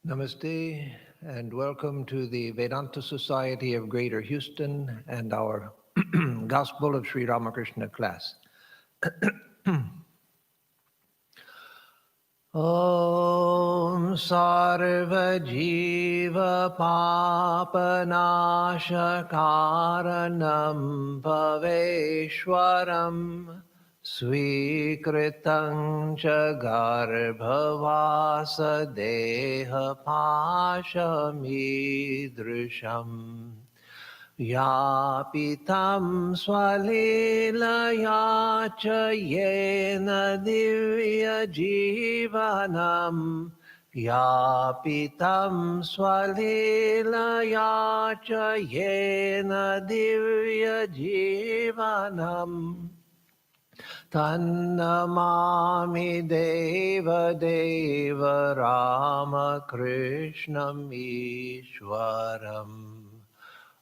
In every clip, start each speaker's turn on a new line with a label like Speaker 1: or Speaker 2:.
Speaker 1: Namaste and welcome to the Vedanta Society of Greater Houston and our Gospel of Sri Ramakrishna class. Om Sarva Jiva Papanashakaranam Bhaveshwaram Swikritam cha garbhavasa deha pashamidrisham Yapitam swalilaya cha yena divya jivanam Yapitam swalilaya cha yena divya jivanam Tannamami Deva Deva Ramakrishnam Ishwaram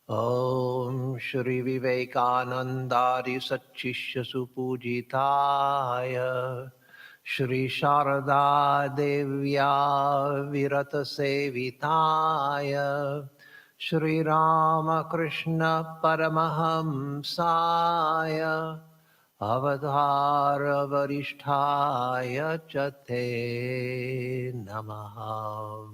Speaker 1: Om Shri Vivekanandari Satchishya Supujitaya Shri Sharada Devya Virata Sevitaya Shri Ramakrishna Paramahamsaya Avadhara Varishtaya Chate Namaha.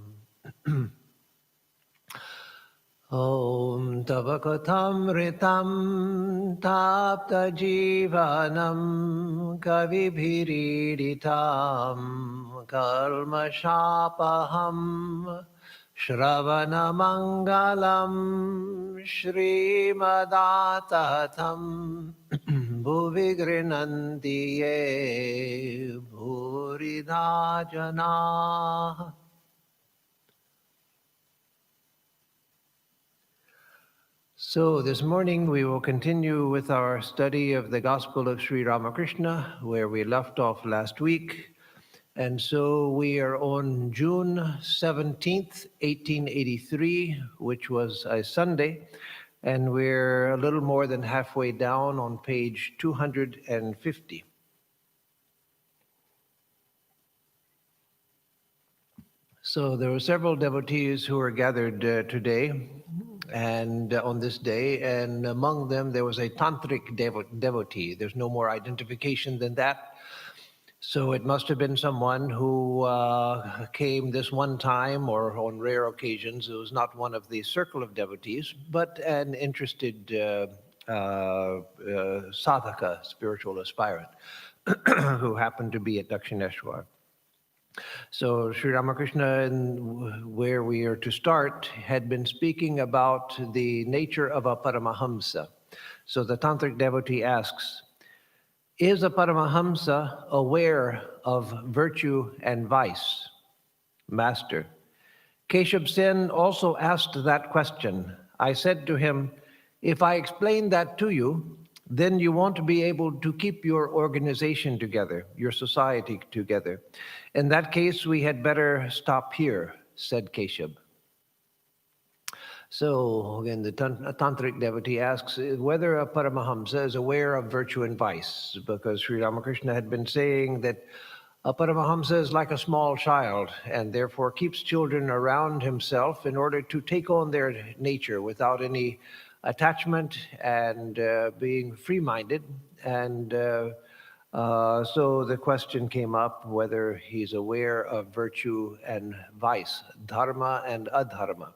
Speaker 1: Om Tavakatamritam Tapta Jivanam Kavibhiriditam Kalmashapaham Shravanamangalam Shrimadatatam Bhuvi Grinanti Ye Bhurida Janaha. So this morning we will continue with our study of the Gospel of Sri Ramakrishna, where we left off last week. And so we are on June 17th, 1883, which was a Sunday, and we're a little more than halfway down on page 250. So there were several devotees who were gathered today and on this day, and among them there was a tantric devotee. There's no more identification than that. So it must have been someone who came this one time or on rare occasions. It was not one of the circle of devotees, but an interested sadhaka, spiritual aspirant, who happened to be at Dakshineshwar. So Sri Ramakrishna, where we are to start, had been speaking about the nature of a Paramahamsa. So the tantric devotee asks, is a Paramahamsa aware of virtue and vice? Master, Keshav Sen also asked that question. I said to him, if I explain that to you, then you won't be able to keep your organization together, your society together. In that case, we had better stop here, said Keshav. So again, the tantric devotee asks whether a Paramahamsa is aware of virtue and vice, because Sri Ramakrishna had been saying that a Paramahamsa is like a small child and therefore keeps children around himself in order to take on their nature without any attachment and being free-minded. And so the question came up whether he's aware of virtue and vice, dharma and adharma.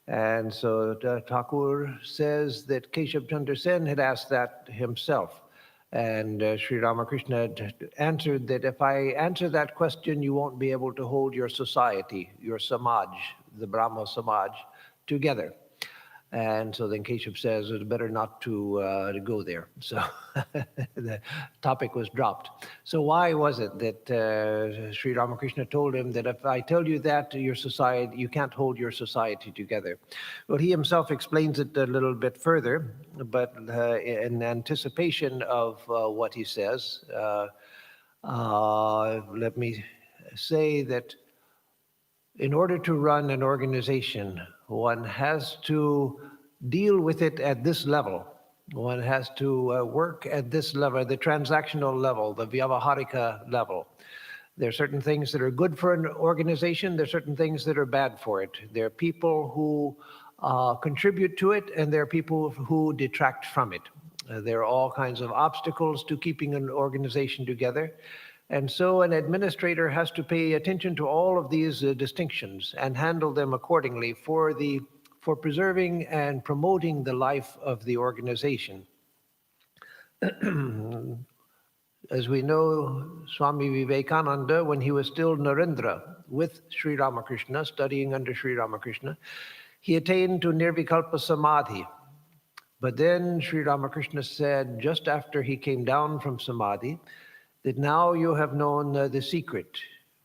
Speaker 1: And so Thakur says that Keshav Chandra Sen had asked that himself. And Sri Ramakrishna had answered that if I answer that question, you won't be able to hold your society, your samaj, the Brahma Samaj, together. And so then Keshav says it's better not to go there. So the topic was dropped. So why was it that Sri Ramakrishna told him that if I tell you that, your society, you can't hold your society together? Well, he himself explains it a little bit further, but in anticipation of what he says, let me say that in order to run an organization, one has to deal with it at this level. One has to work at this level, the transactional level, the vyavaharika level. There are certain things that are good for an organization. There are certain things that are bad for it. There are people who contribute to it, and there are people who detract from it. There are all kinds of obstacles to keeping an organization together. And so an administrator has to pay attention to all of these distinctions and handle them accordingly for preserving and promoting the life of the organization. As we know, Swami Vivekananda, when he was still Narendra with Sri Ramakrishna, studying under Sri Ramakrishna, he attained to Nirvikalpa Samadhi. But then Sri Ramakrishna said, just after he came down from Samadhi, that now you have known the secret,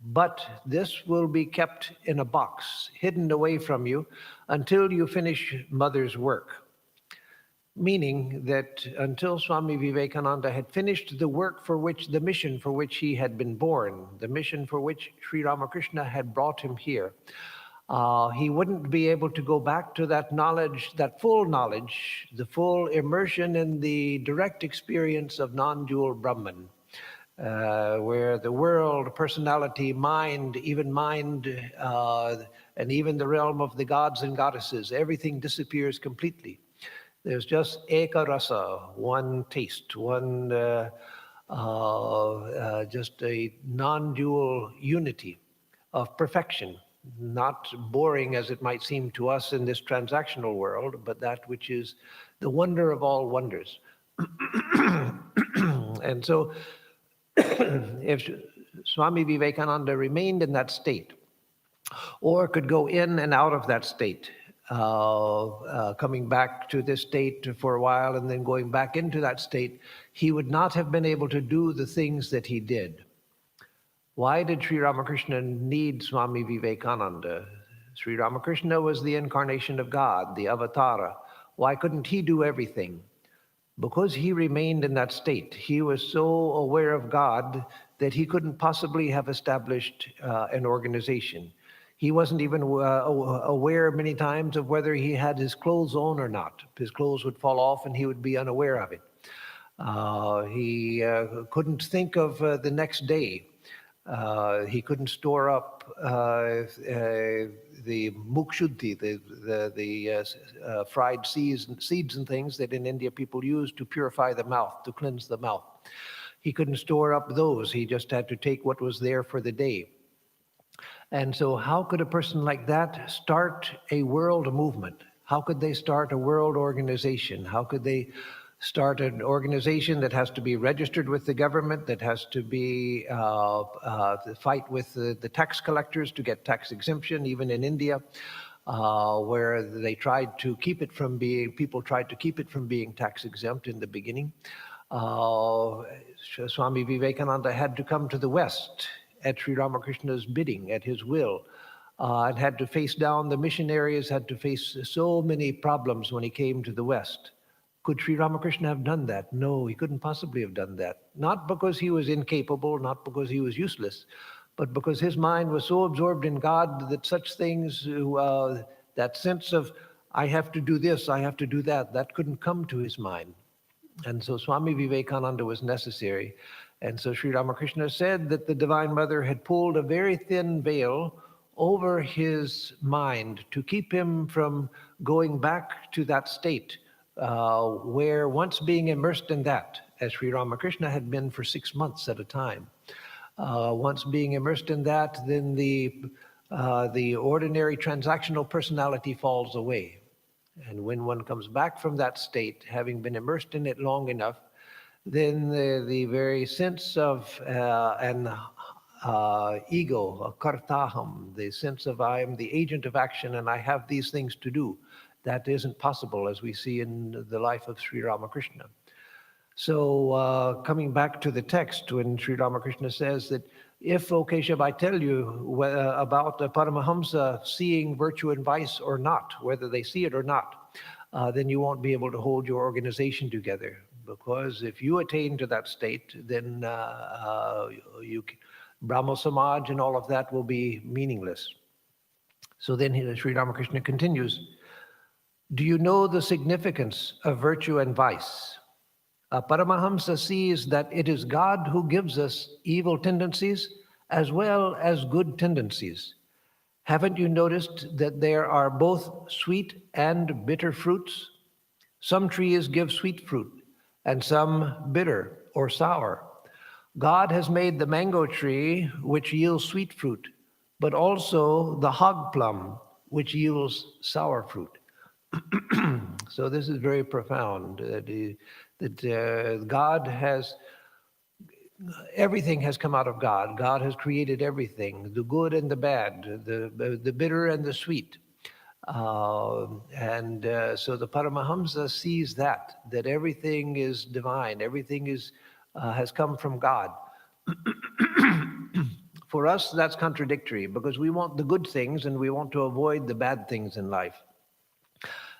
Speaker 1: but this will be kept in a box, hidden away from you, until you finish Mother's work. Meaning that until Swami Vivekananda had finished the work for which, the mission for which he had been born, the mission for which Sri Ramakrishna had brought him here, he wouldn't be able to go back to that knowledge, that full knowledge, the full immersion in the direct experience of non-dual Brahman, where the world, personality, mind, and even the realm of the gods and goddesses, everything disappears completely. There's just eka rasa, one taste, just a non-dual unity of perfection, not boring as it might seem to us in this transactional world, but that which is the wonder of all wonders. And so if Swami Vivekananda remained in that state, or could go in and out of that state, coming back to this state for a while and then going back into that state, he would not have been able to do the things that he did. Why did Sri Ramakrishna need Swami Vivekananda? Sri Ramakrishna was the incarnation of God, the avatara. Why couldn't he do everything? Because he remained in that state. He was so aware of God that he couldn't possibly have established an organization. He wasn't even aware many times of whether he had his clothes on or not. His clothes would fall off and he would be unaware of it. He couldn't think of the next day. He couldn't store up the mukshuddhi, the fried seeds and things that in India people use to purify the mouth, to cleanse the mouth. He couldn't store up those. He just had to take what was there for the day. And so how could a person like that start a world movement? How could they start a world organization? How could they start an organization that has to be registered with the government, that has to be fight with the tax collectors to get tax exemption, even in India, where they tried to keep it from being, people tried to keep it from being tax exempt in the beginning. Swami Vivekananda had to come to the West at Sri Ramakrishna's bidding, at his will, and had to face down the missionaries, had to face so many problems when he came to the West. Could Sri Ramakrishna have done that? No, he couldn't possibly have done that. Not because he was incapable, not because he was useless, but because his mind was so absorbed in God that such things, that sense of, I have to do this, I have to do that, that couldn't come to his mind. And so Swami Vivekananda was necessary. And so Sri Ramakrishna said that the Divine Mother had pulled a very thin veil over his mind to keep him from going back to that state where once being immersed in that, as Sri Ramakrishna had been for 6 months at a time, once being immersed in that, then the ordinary transactional personality falls away. And when one comes back from that state, having been immersed in it long enough, then the very sense of an ego, a kartaham, the sense of I am the agent of action and I have these things to do, that isn't possible as we see in the life of Sri Ramakrishna. So coming back to the text, when Sri Ramakrishna says that if, O Keshav, I tell you about the Paramahamsa seeing virtue and vice or not, whether they see it or not, then you won't be able to hold your organization together. Because if you attain to that state, then Brahmo Samaj and all of that will be meaningless. So then Sri Ramakrishna continues, do you know the significance of virtue and vice? A Paramahamsa sees that it is God who gives us evil tendencies as well as good tendencies. Haven't you noticed that there are both sweet and bitter fruits? Some trees give sweet fruit, and some bitter or sour. God has made the mango tree, which yields sweet fruit, but also the hog plum, which yields sour fruit. So this is very profound. God has everything has come out of God. God has created everything, the good and the bad, the bitter and the sweet. So the Paramahamsa sees that everything is divine, everything has come from God. For us, that's contradictory because we want the good things and we want to avoid the bad things in life.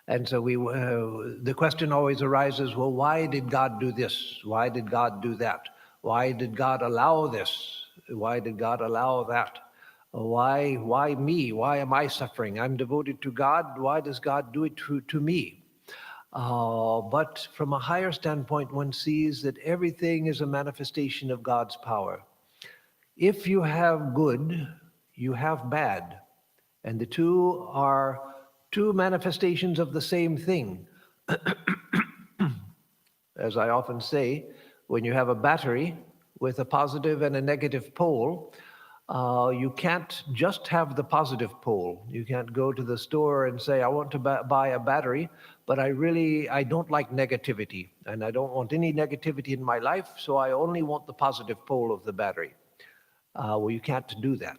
Speaker 1: And so the question always arises, well, why did God do this? Why did God do that? Why did God allow this? Why did God allow that? Why me? Why am I suffering? I'm devoted to God. Why does God do it to me? But from a higher standpoint, one sees that everything is a manifestation of God's power. If you have good, you have bad. And the two are two manifestations of the same thing. As I often say, when you have a battery with a positive and a negative pole, you can't just have the positive pole. You can't go to the store and say, I want to buy a battery, but I don't like negativity, and I don't want any negativity in my life, so I only want the positive pole of the battery. Well, you can't do that.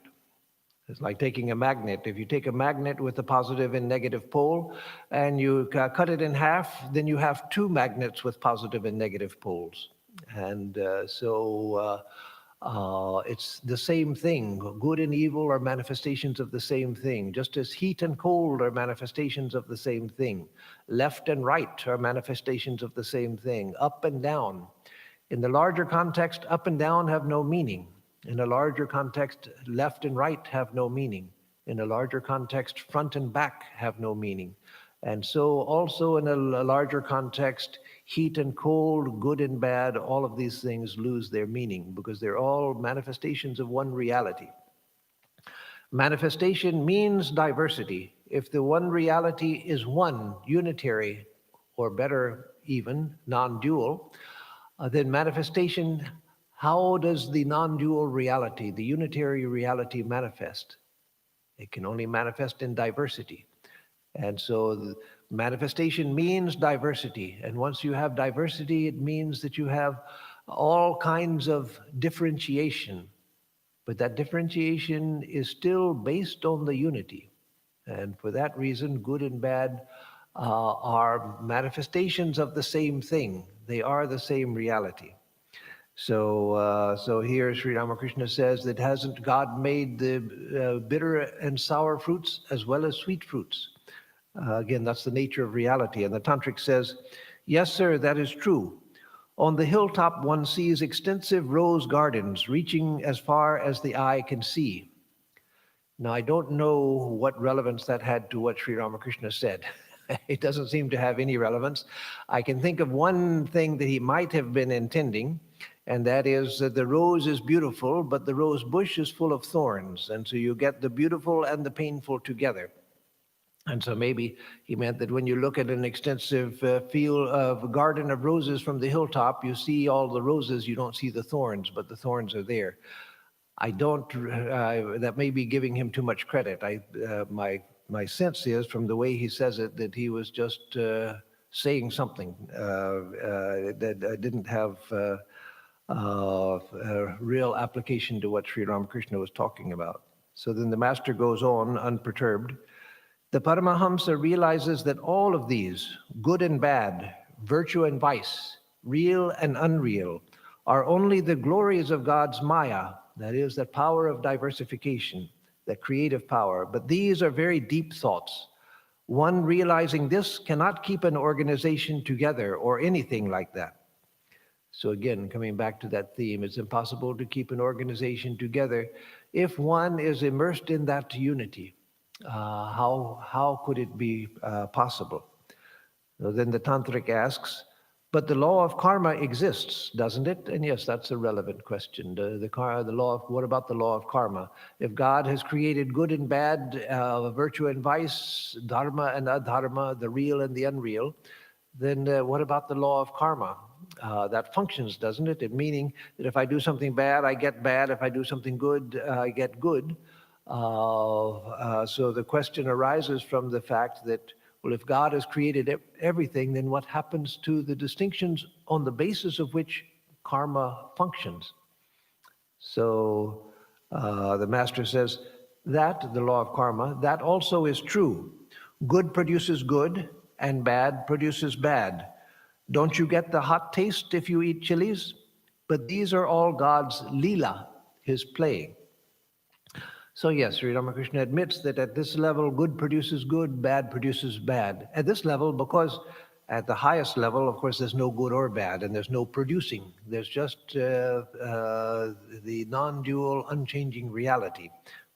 Speaker 1: It's like taking a magnet. If you take a magnet with a positive and negative pole and you cut it in half, then you have two magnets with positive and negative poles. And it's the same thing. Good and evil are manifestations of the same thing, just as heat and cold are manifestations of the same thing. Left and right are manifestations of the same thing. Up and down. In the larger context, up and down have no meaning. In a larger context, left and right have no meaning. In a larger context, front and back have no meaning. And so also in a larger context, heat and cold, good and bad, all of these things lose their meaning because they're all manifestations of one reality. Manifestation means diversity. If the one reality is one, unitary, or better even, non-dual, then manifestation, how does the non-dual reality, the unitary reality manifest? It can only manifest in diversity. And so the manifestation means diversity. And once you have diversity, it means that you have all kinds of differentiation. But that differentiation is still based on the unity. And for that reason, good and bad are manifestations of the same thing. They are the same reality. So here Sri Ramakrishna says that hasn't God made the bitter and sour fruits as well as sweet fruits? Again, that's the nature of reality. And the Tantric says, yes, sir, that is true. On the hilltop, one sees extensive rose gardens reaching as far as the eye can see. Now, I don't know what relevance that had to what Sri Ramakrishna said. It doesn't seem to have any relevance. I can think of one thing that he might have been intending, and that is that the rose is beautiful, but the rose bush is full of thorns. And so you get the beautiful and the painful together. And so maybe he meant that when you look at an extensive field of garden of roses from the hilltop, you see all the roses, you don't see the thorns, but the thorns are there. I don't, that may be giving him too much credit. My sense is, from the way he says it, that he was just saying something that didn't have a real application to what Sri Ramakrishna was talking about. So then the master goes on, unperturbed. The Paramahamsa realizes that all of these, good and bad, virtue and vice, real and unreal, are only the glories of God's Maya, that is, that power of diversification, that creative power. But these are very deep thoughts. One realizing this cannot keep an organization together or anything like that. So again, coming back to that theme, it's impossible to keep an organization together if one is immersed in that unity. How could it be possible? So then the Tantric asks, But the law of karma exists, doesn't it? And yes, that's a relevant question. What about the law of karma? If God has created good and bad, virtue and vice, dharma and adharma, the real and the unreal, then what about the law of karma? That functions, doesn't it? Meaning that if I do something bad, I get bad. If I do something good, I get good. So the question arises from the fact that, well, if God has created everything, then what happens to the distinctions on the basis of which karma functions? So the master says that, the law of karma, that also is true. Good produces good, and bad produces bad. Don't you get the hot taste if you eat chilies? But these are all God's leela, his playing. So yes, Sri Ramakrishna admits that at this level, good produces good, bad produces bad. At this level, because at the highest level, of course, there's no good or bad, and there's no producing. There's just the non-dual, unchanging reality.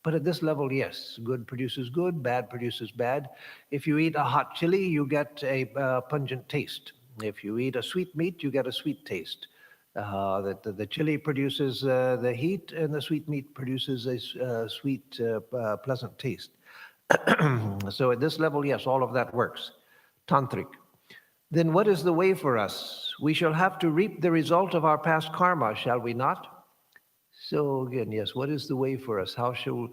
Speaker 1: But at this level, yes, good produces good, bad produces bad. If you eat a hot chili, you get a pungent taste. If you eat a sweet meat, you get a sweet taste. The chili produces the heat, and the sweet meat produces a sweet, pleasant taste. So at this level, yes, all of that works. Tantric. Then what is the way for us? We shall have to reap the result of our past karma, shall we not? So again, yes, what is the way for us? How shall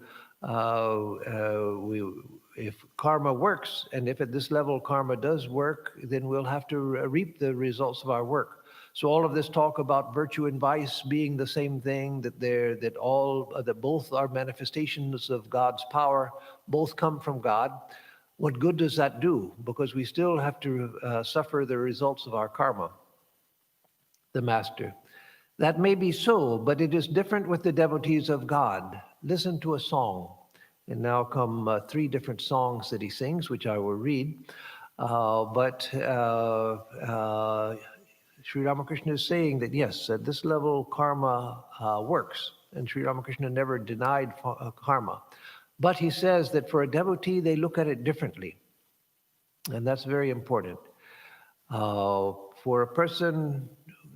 Speaker 1: if karma works, and if at this level karma does work, then we'll have to reap the results of our work. So all of this talk about virtue and vice being the same thing, that both are manifestations of God's power, both come from God. What good does that do? Because we still have to suffer the results of our karma. The master. That may be so, but it is different with the devotees of God. Listen to a song. And now come 3 different songs that he sings, which I will read. Sri Ramakrishna is saying that yes, at this level karma works, and Sri Ramakrishna never denied karma. But he says that for a devotee, they look at it differently. And that's very important. For a person,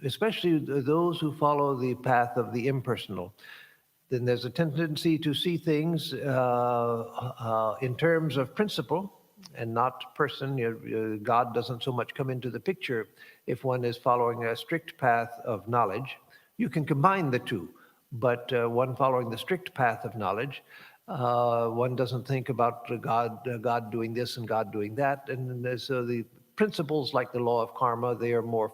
Speaker 1: especially those who follow the path of the impersonal, then there's a tendency to see things in terms of principle and not person. God doesn't so much come into the picture if one is following a strict path of knowledge. You can combine the two, but one following the strict path of knowledge, one doesn't think about God doing this and God doing that. And so the principles like the law of karma, they are more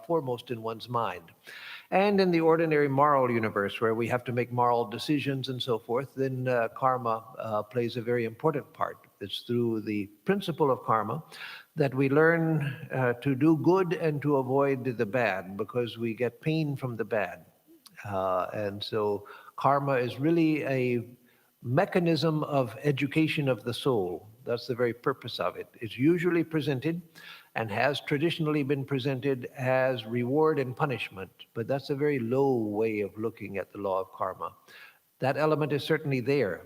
Speaker 1: foremost in one's mind. And in the ordinary moral universe, where we have to make moral decisions and so forth, then karma plays a very important part. It's through the principle of karma that we learn to do good and to avoid the bad, because we get pain from the bad. And so karma is really a mechanism of education of the soul. That's the very purpose of it. It's usually presented and has traditionally been presented as reward and punishment, but that's a very low way of looking at the law of karma. That element is certainly there,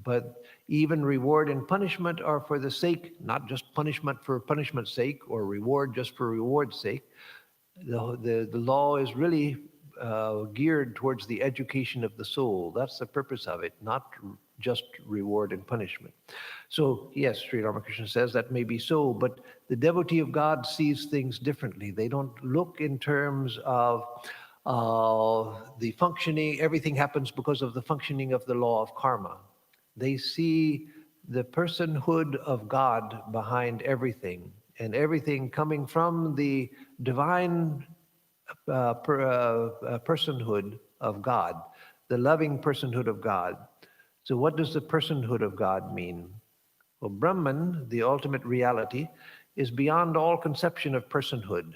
Speaker 1: but even reward and punishment are for the sake, not just punishment for punishment's sake or reward just for reward's sake. The law is really geared towards the education of the soul. That's the purpose of it, not just reward and punishment. So yes, Sri Ramakrishna says that may be so, but the devotee of God sees things differently. They don't look in terms of the functioning, everything happens because of the functioning of the law of karma. They see the personhood of God behind everything, and everything coming from the divine personhood of God, the loving personhood of God. So what does the personhood of God mean? Well, Brahman, the ultimate reality, is beyond all conception of personhood.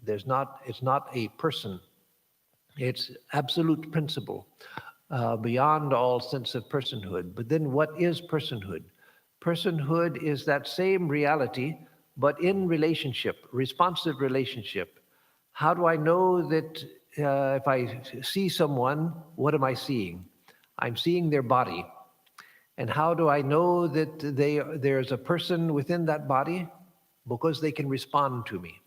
Speaker 1: It's not a person. It's absolute principle, beyond all sense of personhood. But then what is personhood? Personhood is that same reality, but in relationship, responsive relationship. How do I know that if I see someone, what am I seeing? I'm seeing their body. And how do I know that there's a person within that body? Because they can respond to me.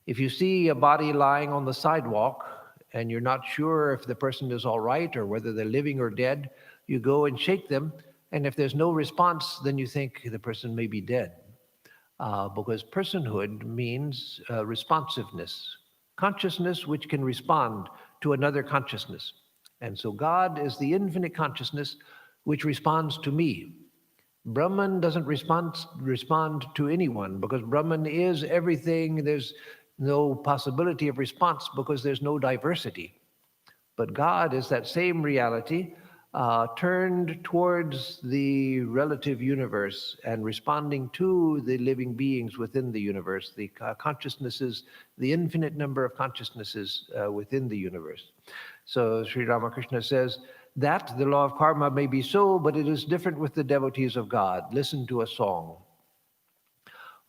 Speaker 1: If you see a body lying on the sidewalk and you're not sure if the person is all right or whether they're living or dead, you go and shake them. And if there's no response, then you think the person may be dead. Because personhood means responsiveness, consciousness which can respond to another consciousness. And so God is the infinite consciousness which responds to me. Brahman doesn't respond to anyone because Brahman is everything. There's no possibility of response because there's no diversity. But God is that same reality turned towards the relative universe and responding to the living beings within the universe, the consciousnesses, the infinite number of consciousnesses within the universe. So Sri Ramakrishna says that the law of karma may be so, but it is different with the devotees of God. Listen to a song.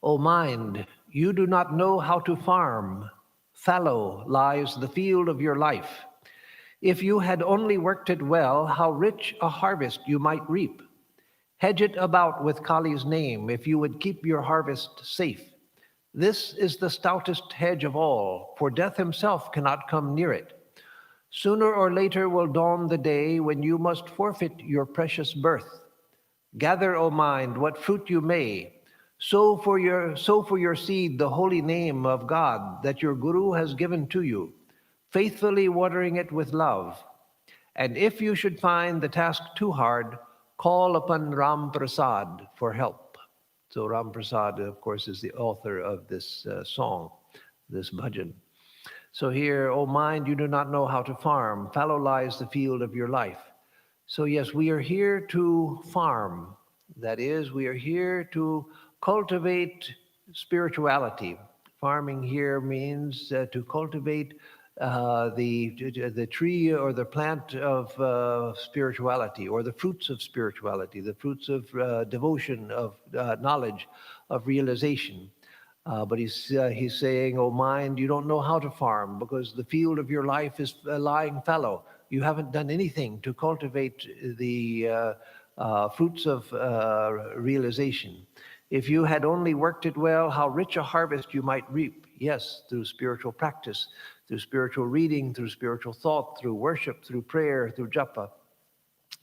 Speaker 1: O mind, you do not know how to farm. Fallow lies the field of your life. If you had only worked it well, how rich a harvest you might reap. Hedge it about with Kali's name, if you would keep your harvest safe. This is the stoutest hedge of all, for death himself cannot come near it. Sooner or later will dawn the day when you must forfeit your precious birth. Gather, O mind, what fruit you may. Sow for your seed the holy name of God that your Guru has given to you, faithfully watering it with love. And if you should find the task too hard, call upon Ram Prasad for help. So Ram Prasad, of course, is the author of this song, this bhajan. So here, O mind, you do not know how to farm. Fallow lies the field of your life. So yes, we are here to farm. That is, we are here to cultivate spirituality. Farming here means to cultivate the tree or the plant of spirituality, or the fruits of spirituality, the fruits of devotion, of knowledge, of realization. But he's saying, oh mind, you don't know how to farm because the field of your life is lying fallow. You haven't done anything to cultivate the fruits of realization. If you had only worked it well, how rich a harvest you might reap. Yes, through spiritual practice, through spiritual reading, through spiritual thought, through worship, through prayer, through japa.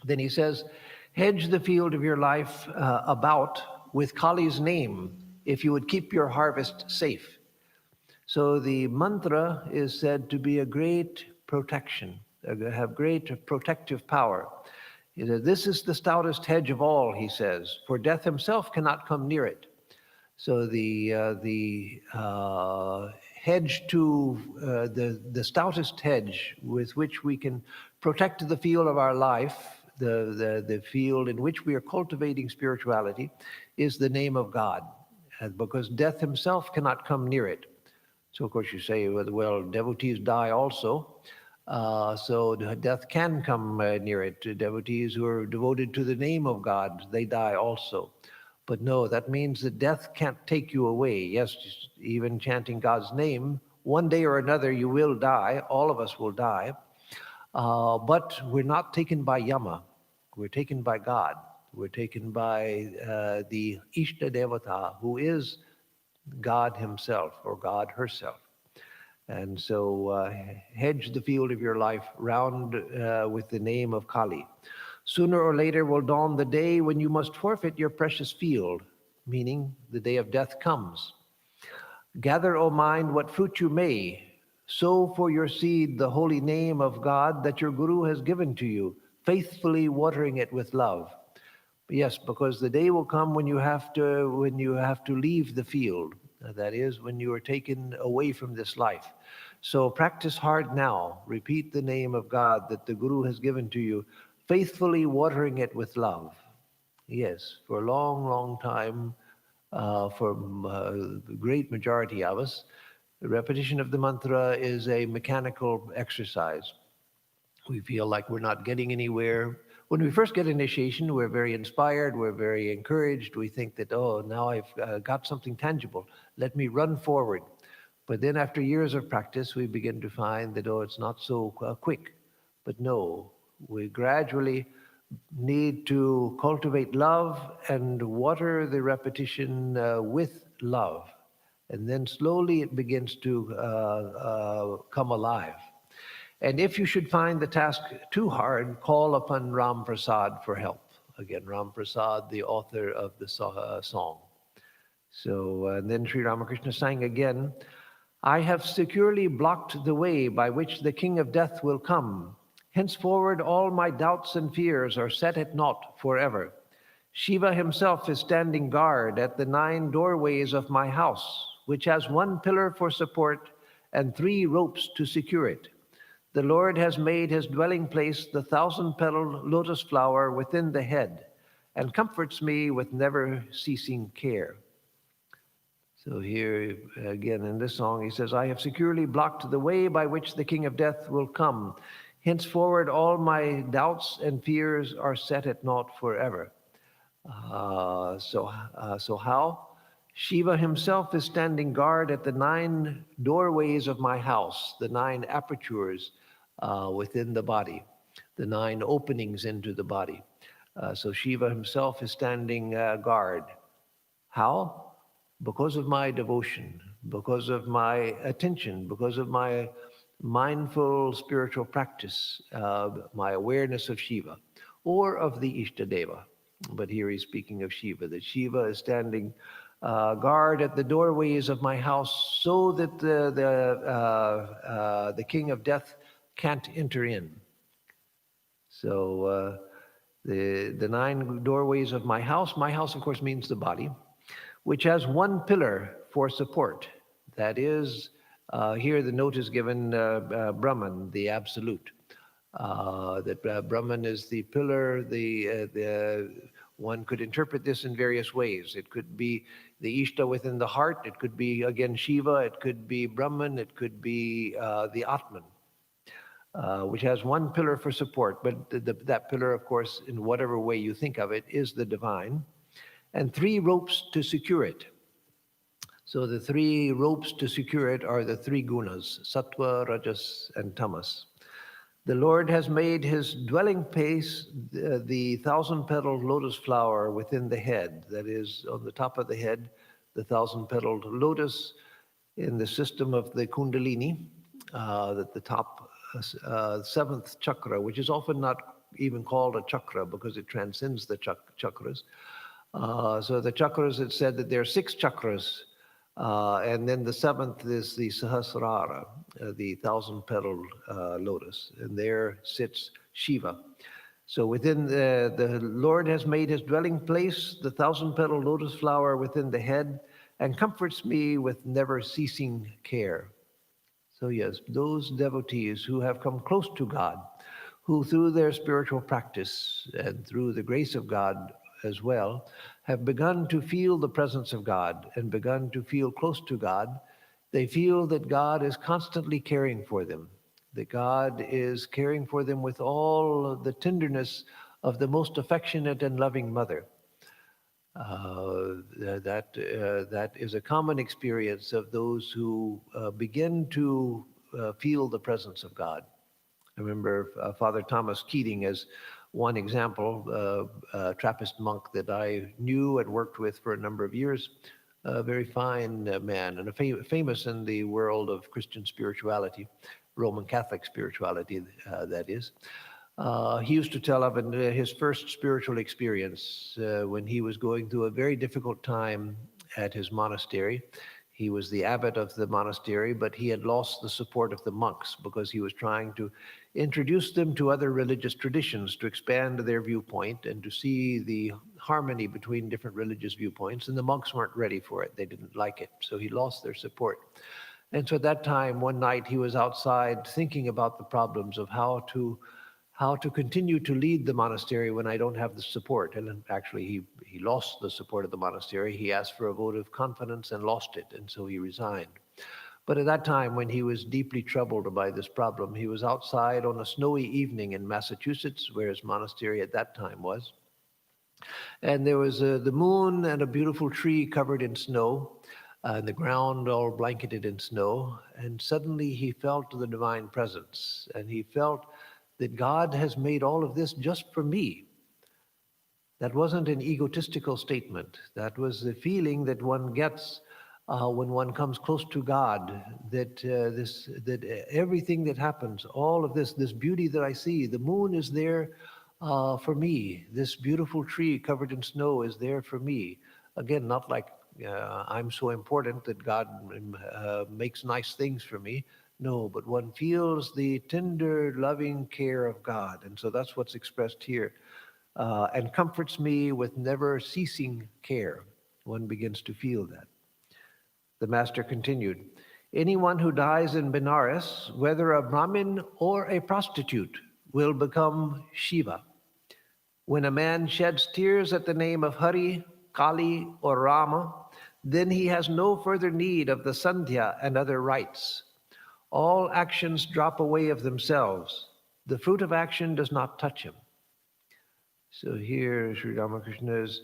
Speaker 1: Then he says, hedge the field of your life about with Kali's name, if you would keep your harvest safe. So the mantra is said to be a great protection, have great protective power. This is the stoutest hedge of all, he says, for death himself cannot come near it. So the hedge to the stoutest hedge with which we can protect the field of our life, the field in which we are cultivating spirituality, is the name of God, because death himself cannot come near it. So of course you say, well, devotees die also. So death can come near it. Devotees who are devoted to the name of God, they die also. But no, that means that death can't take you away. Yes, even chanting God's name, one day or another you will die. All of us will die. But we're not taken by Yama. We're taken by God. We're taken by the Ishta Devata, who is God himself or God herself. And so hedge the field of your life round with the name of Kali. Sooner or later will dawn the day when you must forfeit your precious field, meaning the day of death comes. Gather, O mind, what fruit you may. Sow for your seed the holy name of God that your Guru has given to you, faithfully watering it with love. Yes, because the day will come when you have to leave the field. That is, when you are taken away from this life. So practice hard now. Repeat the name of God that the Guru has given to you, faithfully watering it with love. Yes, for a long, long time, for the great majority of us, the repetition of the mantra is a mechanical exercise. We feel like we're not getting anywhere. When we first get initiation, we're very inspired, we're very encouraged. We think that, oh, now I've got something tangible. Let me run forward. But then after years of practice, we begin to find that, oh, it's not so quick. But no, we gradually need to cultivate love and water the repetition with love. And then slowly it begins to come alive. And if you should find the task too hard, call upon Ram Prasad for help. Again, Ram Prasad, the author of the song. So then Sri Ramakrishna sang again, I have securely blocked the way by which the king of death will come. Henceforward all my doubts and fears are set at naught forever. Shiva himself is standing guard at the 9 doorways of my house, which has 1 pillar for support and 3 ropes to secure it. The Lord has made his dwelling place the 1,000-petaled lotus flower within the head, and comforts me with never-ceasing care. So here again in this song, he says, I have securely blocked the way by which the king of death will come. Henceforward, all my doubts and fears are set at naught forever. So how? Shiva himself is standing guard at the 9 doorways of my house, the 9 apertures within the body, the 9 openings into the body. So Shiva himself is standing guard. How? Because of my devotion, because of my attention, because of my mindful spiritual practice, my awareness of Shiva, or of the Ishtadeva. But here he's speaking of Shiva, that Shiva is standing guard at the doorways of my house so that the king of death can't enter in. So the 9 doorways of my house of course means the body, which has 1 pillar for support. That is, here the note is given Brahman, the absolute. That Brahman is the pillar. One could interpret this in various ways. It could be the Ishta within the heart. It could be, again, Shiva. It could be Brahman. It could be the Atman, which has 1 pillar for support. But that pillar, of course, in whatever way you think of it, is the divine. And 3 ropes to secure it. So the 3 ropes to secure it are the 3 gunas, sattva, rajas, and tamas. The Lord has made his dwelling place the 1,000-petaled lotus flower within the head. That is, on the top of the head, the 1,000-petaled lotus in the system of the Kundalini, at the top 7th chakra, which is often not even called a chakra because it transcends the chakras. So the chakras, it said that there are 6 chakras, and then the 7th is the Sahasrara, the 1,000-petaled lotus, and there sits Shiva. So within the Lord has made his dwelling place, the 1,000-petaled lotus flower within the head, and comforts me with never-ceasing care. So yes, those devotees who have come close to God, who through their spiritual practice and through the grace of God as well, have begun to feel the presence of God and begun to feel close to God, they feel that God is constantly caring for them, that God is caring for them with all the tenderness of the most affectionate and loving mother. That is a common experience of those who begin to feel the presence of God. I remember Father Thomas Keating as one example, a Trappist monk that I knew and worked with for a number of years, a very fine man and famous in the world of Christian spirituality, Roman Catholic spirituality, that is. He used to tell of his first spiritual experience when he was going through a very difficult time at his monastery. He was the abbot of the monastery, but he had lost the support of the monks because he was trying to introduce them to other religious traditions, to expand their viewpoint and to see the harmony between different religious viewpoints. And the monks weren't ready for it. They didn't like it. So he lost their support. And so at that time, one night, he was outside thinking about the problems of how to continue to lead the monastery when I don't have the support. And actually, he lost the support of the monastery. He asked for a vote of confidence and lost it, and so he resigned. But at that time, when he was deeply troubled by this problem, he was outside on a snowy evening in Massachusetts, where his monastery at that time was. And there was the moon and a beautiful tree covered in snow, and the ground all blanketed in snow. And suddenly he felt the divine presence, and he felt that God has made all of this just for me. That wasn't an egotistical statement. That was the feeling that one gets when one comes close to God, that everything that happens, all of this beauty that I see, the moon is there for me. This beautiful tree covered in snow is there for me. Again, not like I'm so important that God makes nice things for me. No, but one feels the tender, loving care of God, and so that's what's expressed here, and comforts me with never ceasing care. One begins to feel that. The master continued, anyone who dies in Benares, whether a Brahmin or a prostitute, will become Shiva. When a man sheds tears at the name of Hari, Kali, or Rama, then he has no further need of the Sandhya and other rites. All actions drop away of themselves. The fruit of action does not touch him. So here Sri Ramakrishna is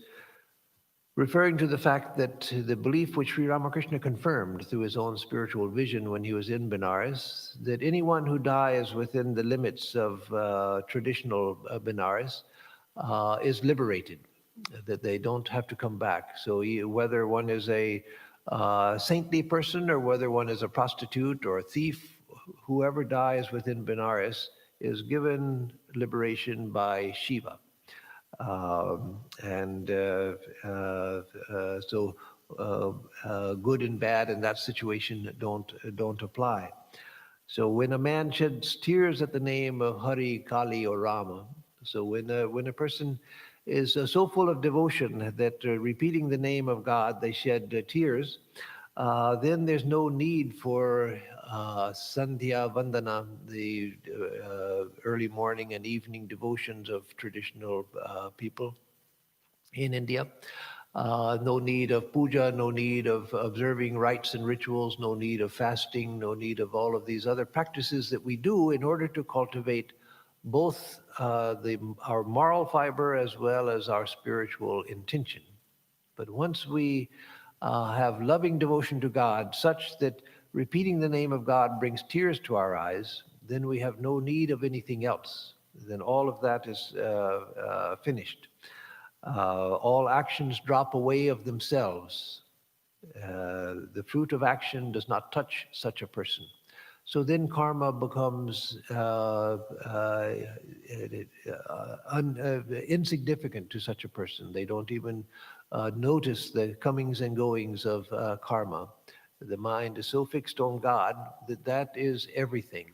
Speaker 1: referring to the fact that the belief which Sri Ramakrishna confirmed through his own spiritual vision when he was in Benares, that anyone who dies within the limits of traditional Benares is liberated, that they don't have to come back. So whether one is a saintly person or whether one is a prostitute or a thief, whoever dies within Benares is given liberation by Shiva. So good and bad in that situation don't apply. So when a man sheds tears at the name of Hari, Kali, or Rama, so when a person is so full of devotion that repeating the name of God, they shed tears, then there's no need for Sandhya Vandana, the early morning and evening devotions of traditional people in India. No need of puja, no need of observing rites and rituals, no need of fasting, no need of all of these other practices that we do in order to cultivate both our moral fiber as well as our spiritual intention. But once we have loving devotion to God, such that repeating the name of God brings tears to our eyes, then we have no need of anything else. Then all of that is finished. All actions drop away of themselves. The fruit of action does not touch such a person. So then karma becomes insignificant to such a person. They don't even notice the comings and goings of karma. The mind is so fixed on God that that is everything.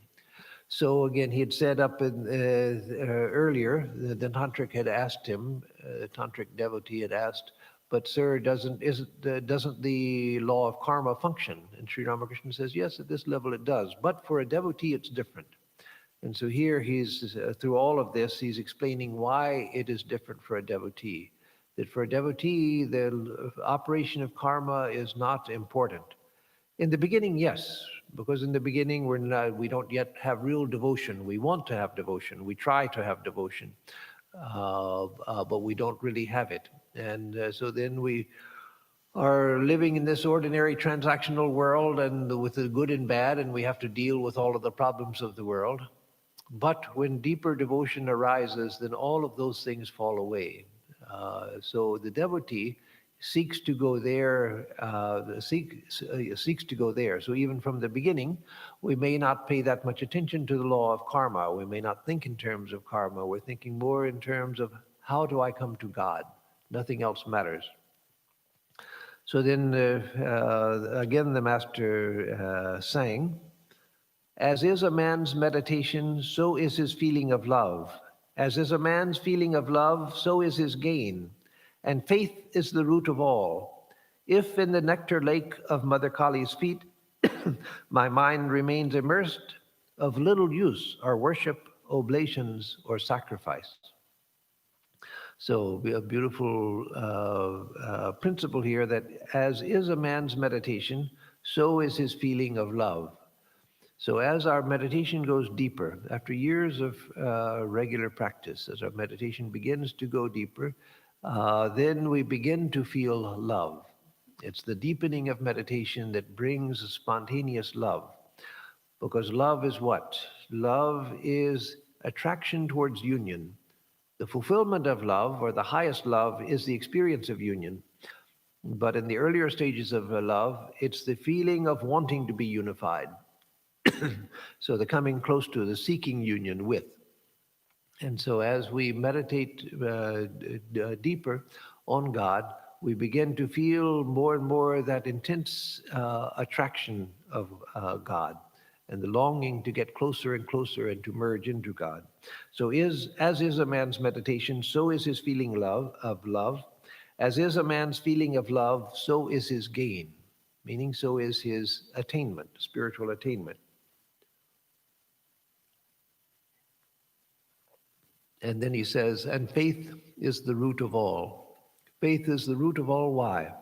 Speaker 1: So again, he had said up in, earlier, the tantric had asked him, the tantric devotee had asked, but sir, doesn't the law of karma function? And Sri Ramakrishna says, yes, at this level it does, but for a devotee it's different. And so here he's, through all of this, he's explaining why it is different for a devotee. That for a devotee, the operation of karma is not important. In the beginning, yes, because in the beginning we don't yet have real devotion. We want to have devotion. We try to have devotion, but we don't really have it. And so then we are living in this ordinary transactional world and with the good and bad, and we have to deal with all of the problems of the world. But when deeper devotion arises, then all of those things fall away. So the devotee seeks to go there, seeks to go there. So even from the beginning, we may not pay that much attention to the law of karma. We may not think in terms of karma. We're thinking more in terms of how do I come to God? Nothing else matters. So then again, the master sang, as is a man's meditation, so is his feeling of love. As is a man's feeling of love, so is his gain. And faith is the root of all. If in the nectar lake of Mother Kali's feet, my mind remains immersed, of little use are worship, oblations, or sacrifice. So a beautiful principle here that as is a man's meditation, so is his feeling of love. So as our meditation goes deeper, after years of regular practice, as our meditation begins to go deeper, then we begin to feel love. It's the deepening of meditation that brings a spontaneous love. Because love is what? Love is attraction towards union. The fulfillment of love, or the highest love, is the experience of union. But in the earlier stages of love, it's the feeling of wanting to be unified. So the coming close to, the seeking union with. And so as we meditate deeper on God, we begin to feel more and more that intense attraction of God and the longing to get closer and closer and to merge into God. So as is a man's meditation, so is his feeling of love. As is a man's feeling of love, so is his gain, meaning so is his attainment, spiritual attainment. And then he says, and faith is the root of all. Faith is the root of all. Why?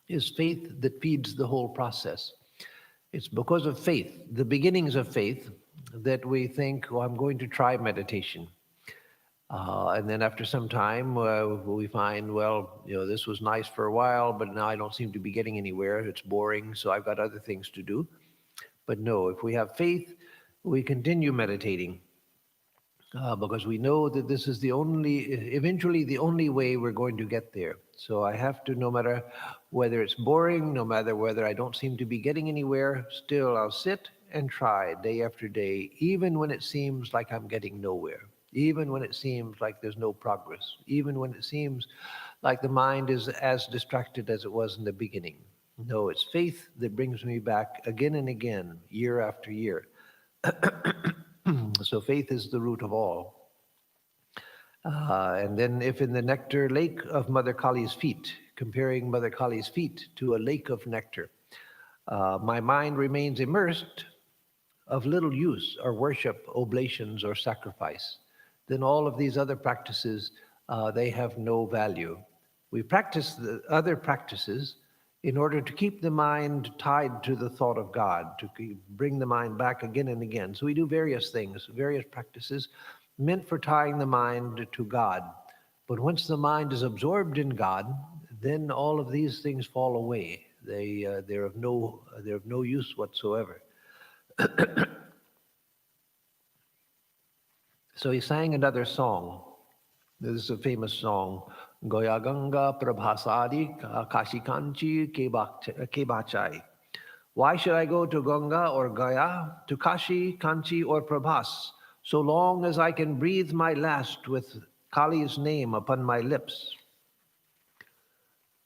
Speaker 1: It's faith that feeds the whole process. It's because of faith, the beginnings of faith, that we think, oh, I'm going to try meditation. And then after some time, we find, well, this was nice for a while, but now I don't seem to be getting anywhere. It's boring, so I've got other things to do. But no, if we have faith, we continue meditating. Because we know that this is eventually the only way we're going to get there. So I have to, no matter whether it's boring, no matter whether I don't seem to be getting anywhere, still I'll sit and try day after day, even when it seems like I'm getting nowhere, even when it seems like there's no progress, even when it seems like the mind is as distracted as it was in the beginning. No, it's faith that brings me back again and again, year after year. So faith is the root of all. And then if in the nectar lake of Mother Kali's feet, comparing Mother Kali's feet to a lake of nectar, my mind remains immersed, of little use or worship, oblations or sacrifice, then all of these other practices, they have no value. We practice the other practices in order to keep the mind tied to the thought of God, to bring the mind back again and again. So we do various things, various practices meant for tying the mind to God. But once the mind is absorbed in God, then all of these things fall away. They're of no use whatsoever. So he sang another song. This is a famous song. Goya Ganga Prabhasadi Kashi Kanchi Kebachai. Why should I go to Ganga or Gaya, to Kashi, Kanchi, or Prabhas, so long as I can breathe my last with Kali's name upon my lips?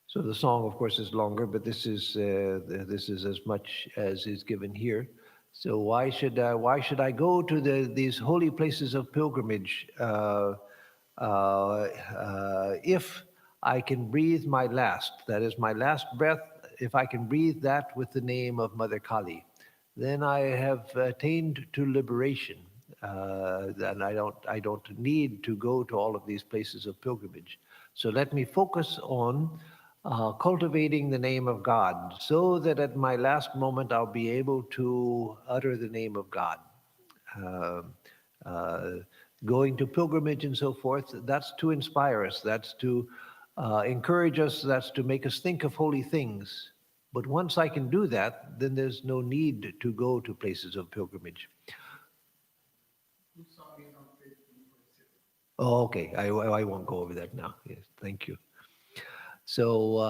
Speaker 1: So the song, of course, is longer, but this is as much as is given here. So why should I go to these holy places of pilgrimage if I can breathe my last, that is my last breath, if I can breathe that with the name of Mother Kali, then I have attained to liberation. And I don't need to go to all of these places of pilgrimage. So let me focus on cultivating the name of God, so that at my last moment I'll be able to utter the name of God. Going to pilgrimage and so forth, that's to inspire us, that's to encourage us, that's to make us think of holy things. But once I can do that, then there's no need to go to places of pilgrimage. Oh, okay, I won't go over that now. Yes, thank you. So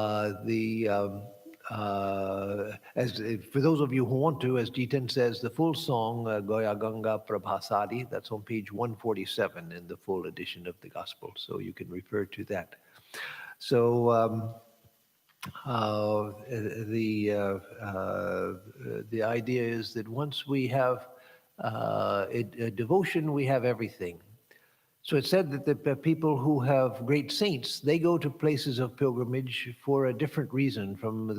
Speaker 1: as for those of you who want to, as Jitan says, the full song Goya Ganga Prabhasadi, that's on page 147 in the full edition of the Gospel. So you can refer to that. So the idea is that once we have a devotion, we have everything. So it's said that the people who have great saints, they go to places of pilgrimage for a different reason from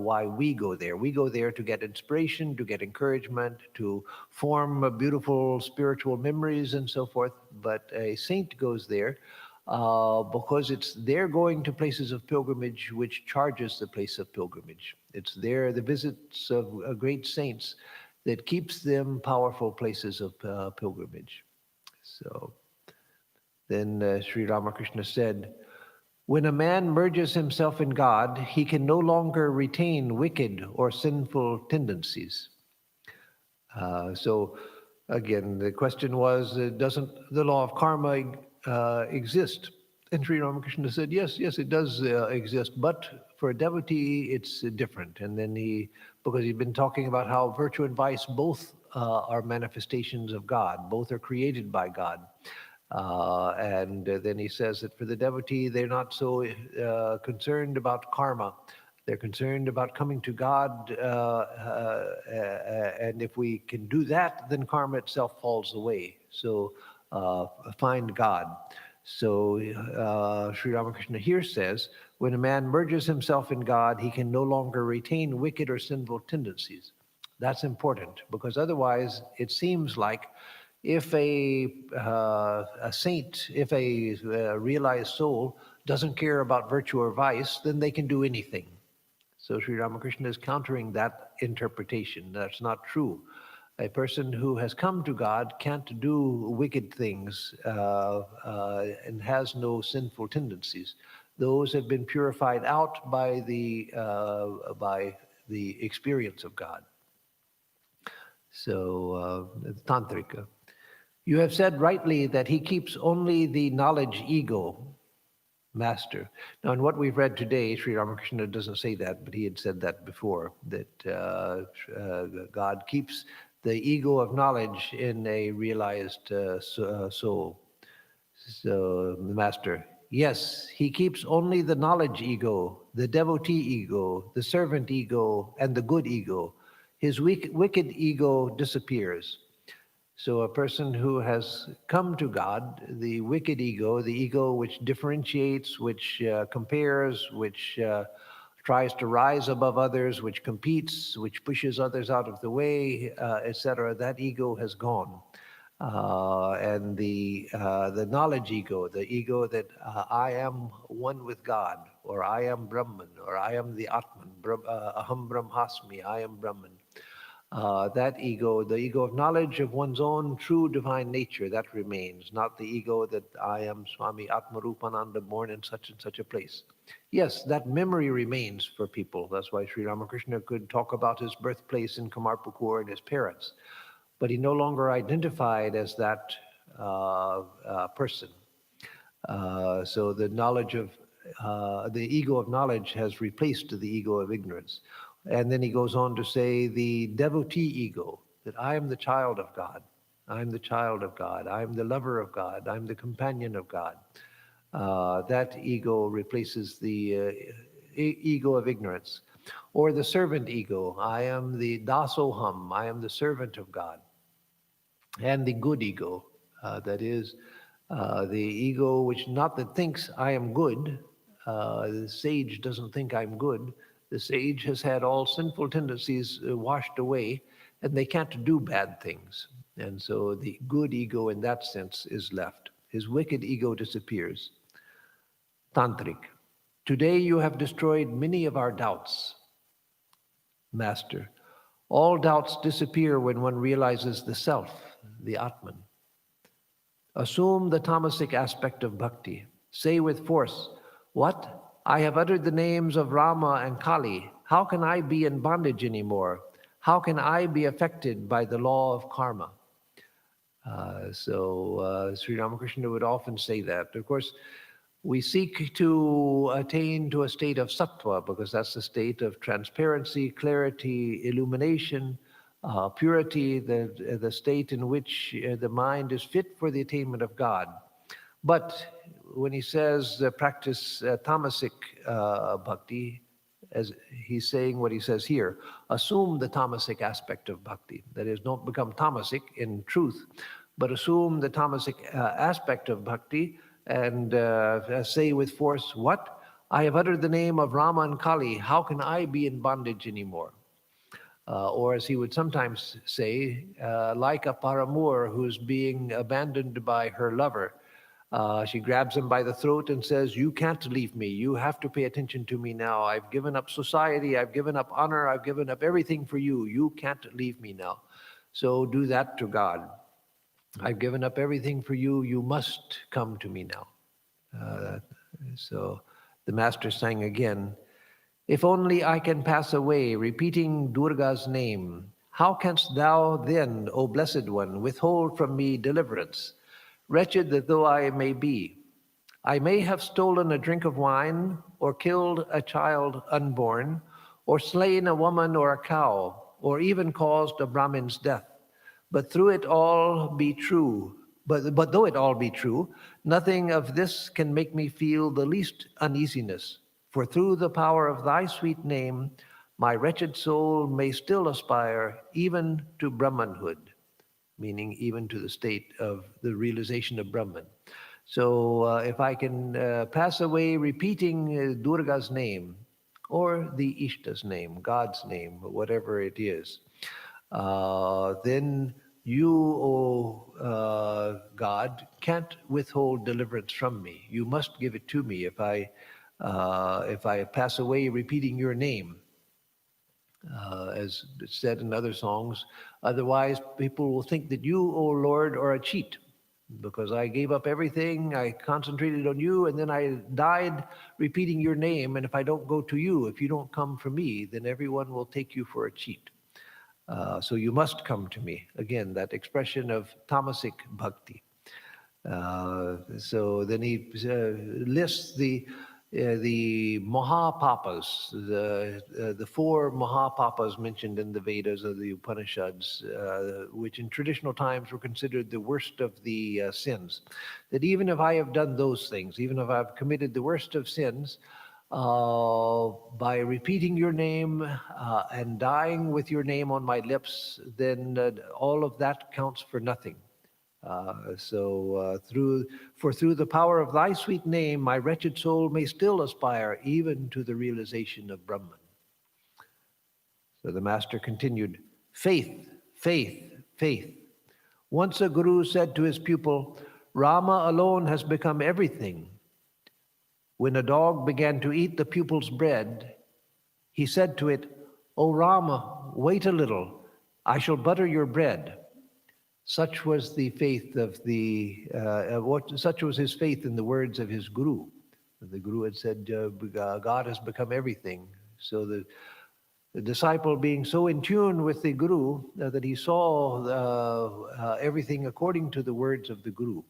Speaker 1: why we go there. We go there to get inspiration, to get encouragement, to form beautiful spiritual memories and so forth. But a saint goes there because it's their going to places of pilgrimage which charges the place of pilgrimage. It's the visits of great saints that keeps them powerful places of pilgrimage. So then Sri Ramakrishna said, when a man merges himself in God, he can no longer retain wicked or sinful tendencies. So again, the question was, doesn't the law of karma exist? And Sri Ramakrishna said, yes, it does exist, but for a devotee, it's different. And then because he's been talking about how virtue and vice both are manifestations of God, both are created by God. And then he says that for the devotee, they're not so concerned about karma. They're concerned about coming to God. And if we can do that, then karma itself falls away. So find God. So Sri Ramakrishna here says, when a man merges himself in God, he can no longer retain wicked or sinful tendencies. That's important, because otherwise it seems like if a saint, if a realized soul doesn't care about virtue or vice, then they can do anything. So Sri Ramakrishna is countering that interpretation. That's not true. A person who has come to God can't do wicked things and has no sinful tendencies. Those have been purified out by the experience of God. So, Tantrika. You have said rightly that he keeps only the knowledge ego, master. Now, in what we've read today, Sri Ramakrishna doesn't say that, but he had said that before, that God keeps the ego of knowledge in a realized soul. So, the master, yes, he keeps only the knowledge ego, the devotee ego, the servant ego, and the good ego. His wicked ego disappears. So a person who has come to God, the wicked ego, the ego which differentiates, which compares, which tries to rise above others, which competes, which pushes others out of the way, etc., that ego has gone. And the knowledge ego, the ego that I am one with God, or I am Brahman, or I am the Atman, Aham Brahmasmi, I am Brahman. That ego, the ego of knowledge of one's own true divine nature, that remains, not the ego that I am Swami Atmarupananda, born in such and such a place. Yes, that memory remains for people. That's why Sri Ramakrishna could talk about his birthplace in Kamarpukur and his parents. But he no longer identified as that person. So the knowledge of, the ego of knowledge has replaced the ego of ignorance. And then he goes on to say the devotee ego, that I am the child of God. I'm the child of God. I'm the lover of God. I'm the companion of God. That ego replaces the ego of ignorance. Or the servant ego. I am the dasoham. I am the servant of God. And the good ego, that is the ego which not that thinks I am good. The sage doesn't think I'm good. The sage has had all sinful tendencies washed away, and they can't do bad things. And so the good ego in that sense is left. His wicked ego disappears. Tantric. Today you have destroyed many of our doubts. Master. All doubts disappear when one realizes the self, the Atman. Assume the tamasic aspect of bhakti. Say with force, what? I have uttered the names of Rama and Kali. How can I be in bondage anymore? How can I be affected by the law of karma? So Sri Ramakrishna would often say that. Of course, we seek to attain to a state of sattva because that's the state of transparency, clarity, illumination, purity, the state in which the mind is fit for the attainment of God. But when he says practice tamasic bhakti, as he's saying what he says here, assume the tamasic aspect of bhakti. That is, don't become tamasic in truth, but assume the tamasic aspect of bhakti and say with force, what? I have uttered the name of Rama and Kali. How can I be in bondage anymore? Or as he would sometimes say, like a paramour who's being abandoned by her lover. She grabs him by the throat and says, you can't leave me. You have to pay attention to me now. I've given up society. I've given up honor. I've given up everything for you. You can't leave me now. So do that to God. I've given up everything for you. You must come to me now. So the master sang again, if only I can pass away, repeating Durga's name. How canst thou then, O Blessed One, withhold from me deliverance? Wretched that though I may be, I may have stolen a drink of wine, or killed a child unborn, or slain a woman or a cow, or even caused a Brahmin's death. But through it all be true, but though it all be true, nothing of this can make me feel the least uneasiness. For through the power of thy sweet name, my wretched soul may still aspire even to Brahmanhood, meaning even to the state of the realization of Brahman. So if I can pass away repeating Durga's name, or the Ishta's name, God's name, whatever it is, then you, God, can't withhold deliverance from me. You must give it to me if I pass away repeating your name, as it's said in other songs. Otherwise, people will think that you, O Lord, are a cheat, because I gave up everything, I concentrated on you, and then I died repeating your name. And if I don't go to you, if you don't come for me, then everyone will take you for a cheat. So you must come to me. Again, that expression of tamasic bhakti. So then he lists the Mahapapas, the four Mahapapas mentioned in the Vedas or the Upanishads, which in traditional times were considered the worst of the sins. That even if I have done those things, even if I've committed the worst of sins, by repeating your name and dying with your name on my lips, then all of that counts for nothing. Through the power of thy sweet name, my wretched soul may still aspire even to the realization of Brahman. So the master continued, faith, faith, faith. Once a guru said to his pupil, Rama alone has become everything. When a dog began to eat the pupil's bread, he said to it, O Rama, wait a little, I shall butter your bread. Such was the faith of such was his faith in the words of his guru. The guru had said, God has become everything. So the disciple, being so in tune with the guru that he saw everything according to the words of the guru.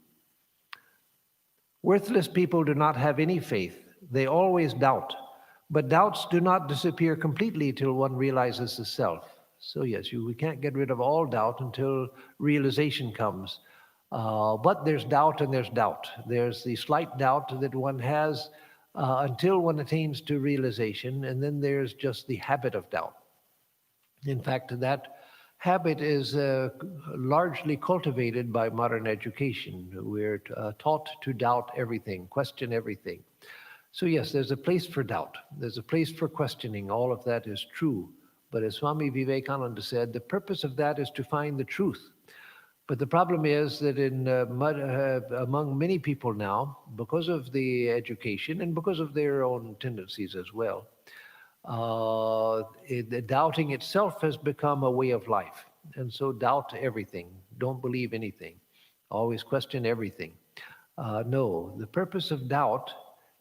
Speaker 1: Worthless people do not have any faith. They always doubt. But doubts do not disappear completely till one realizes the self. So yes, we can't get rid of all doubt until realization comes. But there's doubt and there's doubt. There's the slight doubt that one has until one attains to realization, and then there's just the habit of doubt. In fact, that habit is largely cultivated by modern education. We're taught to doubt everything, question everything. So yes, there's a place for doubt. There's a place for questioning. All of that is true. But as Swami Vivekananda said, the purpose of that is to find the truth. But the problem is that among many people now, because of the education and because of their own tendencies as well, the doubting itself has become a way of life. And so doubt everything. Don't believe anything. Always question everything. No, the purpose of doubt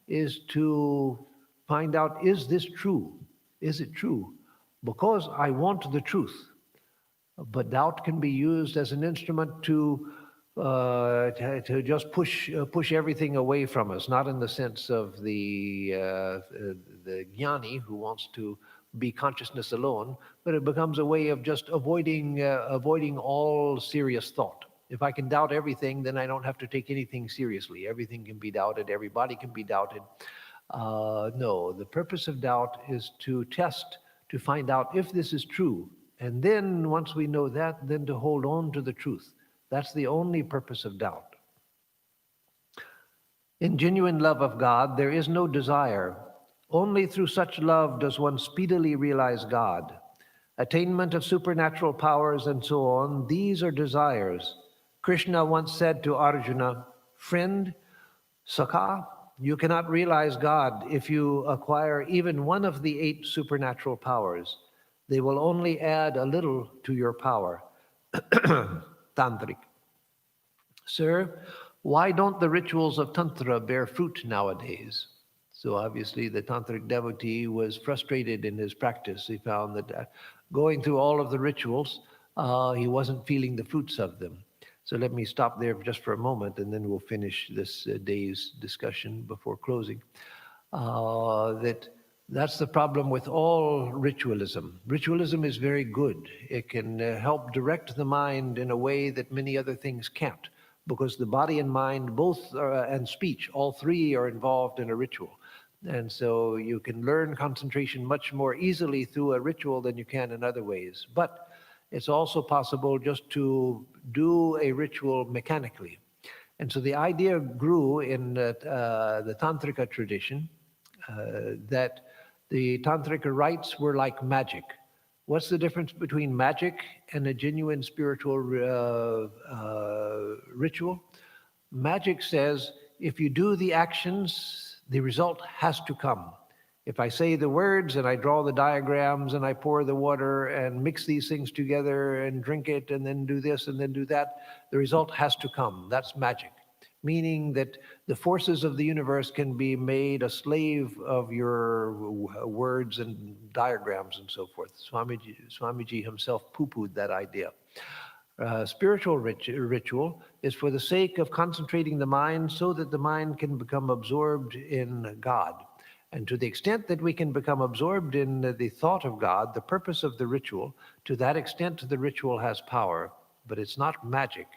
Speaker 1: is to find out, is this true? Is it true? Because I want the truth. But doubt can be used as an instrument to just push everything away from us, not in the sense of the jnani who wants to be consciousness alone, but it becomes a way of just avoiding all serious thought. If I can doubt everything, then I don't have to take anything seriously. Everything can be doubted. Everybody can be doubted. No, the purpose of doubt is to test, to find out if this is true. And then once we know that, then to hold on to the truth. That's the only purpose of doubt. In genuine love of God, there is no desire. Only through such love does one speedily realize God. Attainment of supernatural powers and so on, these are desires. Krishna once said to Arjuna, friend, Sakha, you cannot realize God if you acquire even one of the 8 supernatural powers. They will only add a little to your power. Tantric. Sir, why don't the rituals of Tantra bear fruit nowadays? So obviously the Tantric devotee was frustrated in his practice. He found that going through all of the rituals, he wasn't feeling the fruits of them. So let me stop there just for a moment, and then we'll finish this day's discussion before closing. That's the problem with all ritualism. Ritualism is very good. It can help direct the mind in a way that many other things can't, because the body and mind, both and speech, all three are involved in a ritual. And so you can learn concentration much more easily through a ritual than you can in other ways. But it's also possible just to do a ritual mechanically. And so the idea grew in the Tantrika tradition that the Tantrika rites were like magic. What's the difference between magic and a genuine spiritual ritual? Magic says if you do the actions, the result has to come. If I say the words and I draw the diagrams and I pour the water and mix these things together and drink it and then do this and then do that, the result has to come. That's magic, meaning that the forces of the universe can be made a slave of your words and diagrams and so forth. Swamiji himself poo-pooed that idea. Spiritual ritual is for the sake of concentrating the mind so that the mind can become absorbed in God. And to the extent that we can become absorbed in the thought of God, the purpose of the ritual, to that extent the ritual has power. But it's not magic.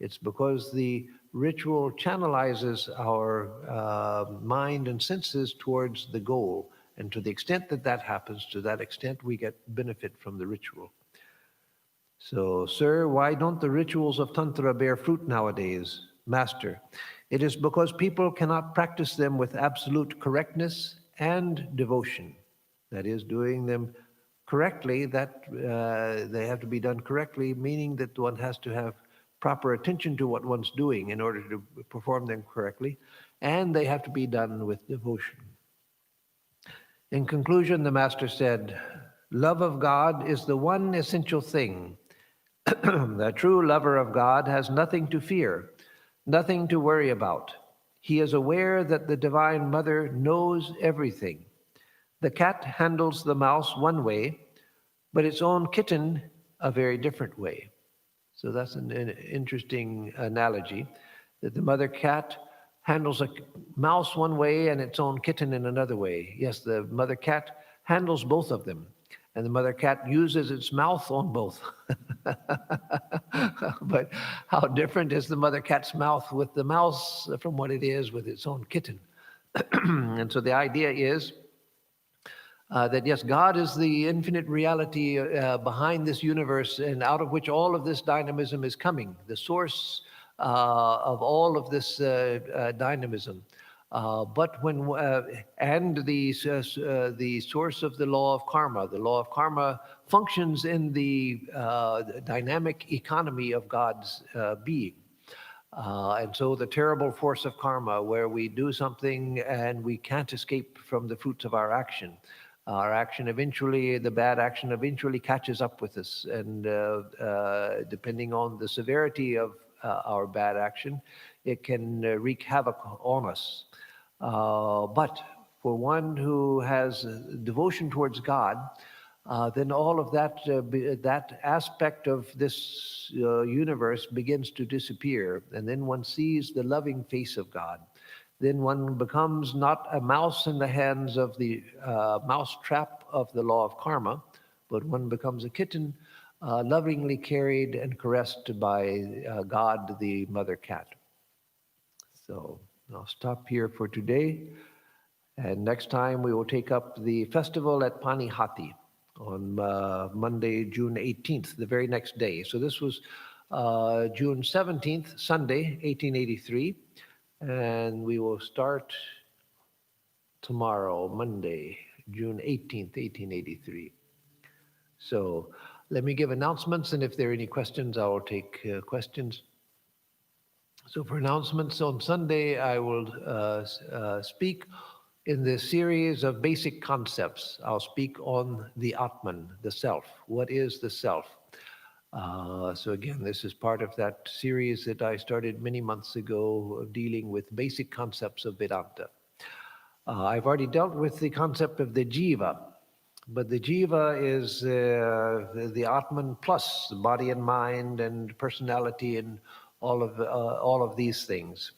Speaker 1: It's because the ritual channelizes our mind and senses towards the goal. And to the extent that that happens, to that extent we get benefit from the ritual. So, sir, why don't the rituals of Tantra bear fruit nowadays? Master, it is because people cannot practice them with absolute correctness and devotion. That is, doing them correctly, that they have to be done correctly, meaning that one has to have proper attention to what one's doing in order to perform them correctly, and they have to be done with devotion. In conclusion, the Master said, love of God is the one essential thing. The true lover of God has nothing to fear, nothing to worry about. He is aware that the Divine Mother knows everything. The cat handles the mouse one way, but its own kitten a very different way. So that's an interesting analogy, that the mother cat handles a mouse one way and its own kitten in another way. Yes, the mother cat handles both of them, and the mother cat uses its mouth on both. But how different is the mother cat's mouth with the mouse from what it is with its own kitten? And so the idea is that yes, God is the infinite reality behind this universe and out of which all of this dynamism is coming, the source of all of this dynamism. But when and the source of the law of karma. The law of karma functions in the dynamic economy of God's being. And so the terrible force of karma, where we do something and we can't escape from the fruits of our action. Our action eventually, the bad action eventually catches up with us. And depending on the severity of our bad action, it can wreak havoc on us. But for one who has devotion towards God, then all of that, that aspect of this universe begins to disappear. And then one sees the loving face of God. Then one becomes not a mouse in the hands of the mouse trap of the law of karma, but one becomes a kitten lovingly carried and caressed by God, the mother cat. So I'll stop here for today. And next time we will take up the festival at Panihati on Monday, June 18th, the very next day. So this was June 17th, Sunday, 1883. And we will start tomorrow, Monday, June 18th, 1883. So let me give announcements, and if there are any questions, I will take questions. So for announcements, on Sunday, I will speak in the series of basic concepts. I'll speak on the Atman, the self. What is the self? So again, this is part of that series that I started many months ago of dealing with basic concepts of Vedanta. I've already dealt with the concept of the jiva, but the jiva is the Atman plus the body and mind and personality and all of these things.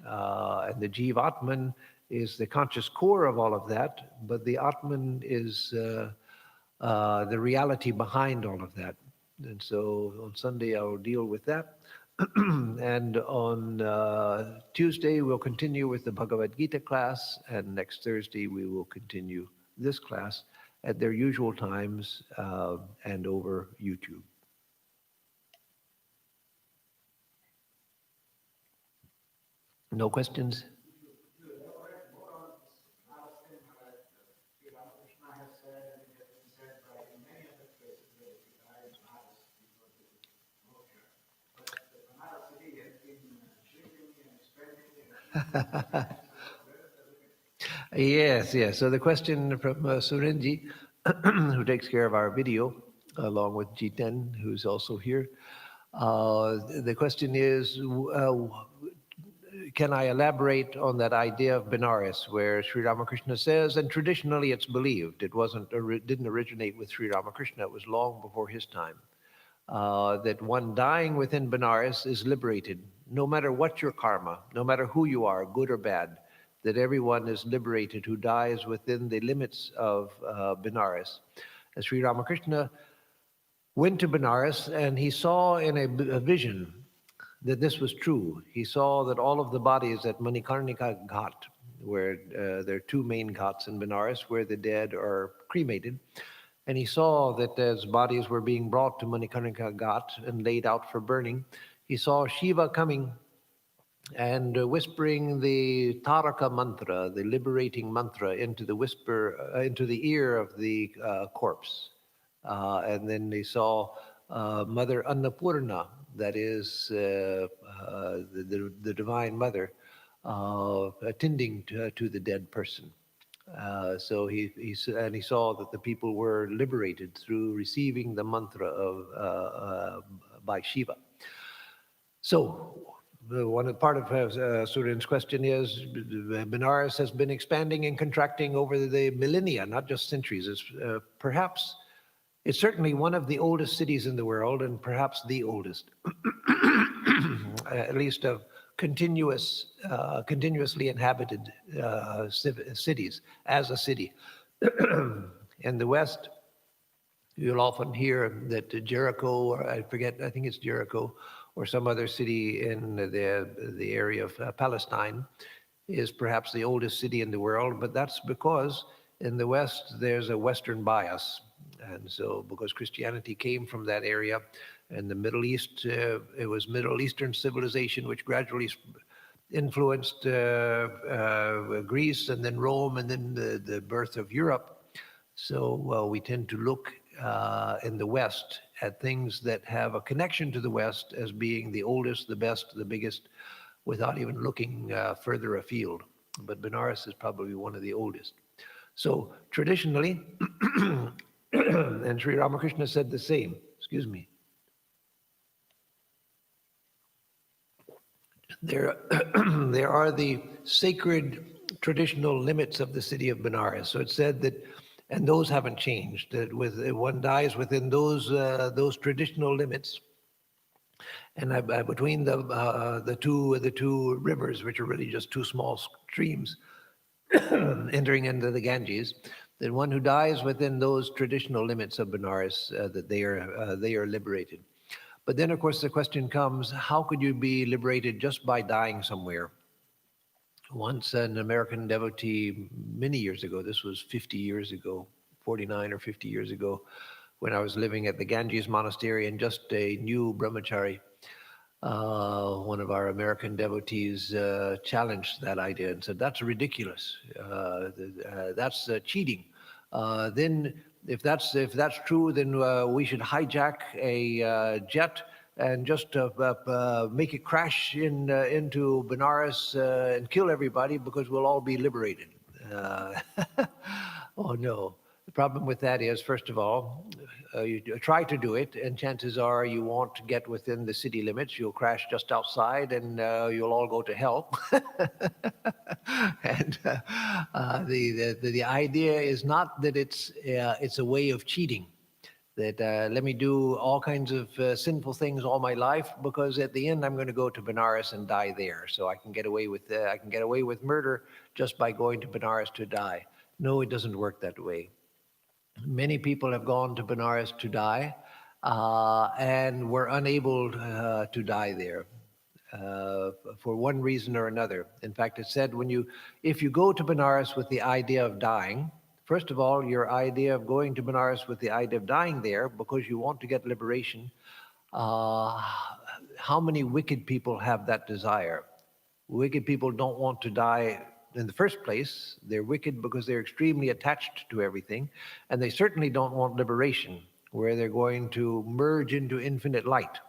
Speaker 1: And the Jiva Atman is the conscious core of all of that, but the Atman is the reality behind all of that. And so on Sunday, I'll deal with that. And on Tuesday, we'll continue with the Bhagavad Gita class. And next Thursday, we will continue this class at their usual times and over YouTube. No questions? Yes, yes. So the question from Surenji, who takes care of our video, along with Jiten, who's also here. The question is, can I elaborate on that idea of Benares, where Sri Ramakrishna says, and traditionally it's believed, didn't originate with Sri Ramakrishna, it was long before his time, that one dying within Benares is liberated, no matter what your karma, no matter who you are, good or bad, that everyone is liberated who dies within the limits of Benares. As Sri Ramakrishna went to Benares and he saw in a vision that this was true. He saw that all of the bodies at Manikarnika Ghat, where there are two main ghats in Benares where the dead are cremated, and he saw that as bodies were being brought to Manikarnika Ghat and laid out for burning, he saw Shiva coming and whispering the Taraka mantra, the liberating mantra, into the ear of the corpse. And then they saw Mother Annapurna, that is the Divine Mother, attending to the dead person. So he saw that the people were liberated through receiving the mantra by Shiva. So one part of Surin's question is, Benares has been expanding and contracting over the millennia, not just centuries. It's certainly one of the oldest cities in the world, and perhaps the oldest, at least of continuously inhabited cities, as a city. In the West, you'll often hear that Jericho, or I think it's Jericho, or some other city in the area of Palestine, is perhaps the oldest city in the world, but that's because in the West there's a Western bias. And so because Christianity came from that area, and the Middle East, it was Middle Eastern civilization which gradually influenced Greece and then Rome and then the birth of Europe. So we tend to look in the West at things that have a connection to the West as being the oldest, the best, the biggest, without even looking further afield. But Benares is probably one of the oldest. So traditionally, and Sri Ramakrishna said the same, there are the sacred traditional limits of the city of Benares. So it said that, and those haven't changed, that one dies within those traditional limits, and between the two rivers, which are really just two small streams entering into the Ganges, that one who dies within those traditional limits of Benares, that they are liberated. But then, of course, the question comes: how could you be liberated just by dying somewhere? Once an American devotee, many years ago, this was 50 years ago, 49 or 50 years ago, when I was living at the Ganges monastery and just a new brahmachari, one of our American devotees challenged that idea and said, that's ridiculous. That's cheating. Then if that's true, then we should hijack a jet and just make it crash into Benares and kill everybody because we'll all be liberated. Oh no. The problem with that is, first of all, you try to do it, and chances are you won't get within the city limits. You'll crash just outside, and you'll all go to hell. And the idea is not that it's a way of cheating. that let me do all kinds of sinful things all my life, because at the end I'm going to go to Benares and die there. So I can get away with murder just by going to Benares to die. No, it doesn't work that way. Many people have gone to Benares to die and were unable to die there. For one reason or another. In fact, it's said if you go to Benares with the idea of dying, first of all, your idea of going to Benares with the idea of dying there because you want to get liberation, how many wicked people have that desire? Wicked people don't want to die in the first place. They're wicked because they're extremely attached to everything, and they certainly don't want liberation, where they're going to merge into infinite light.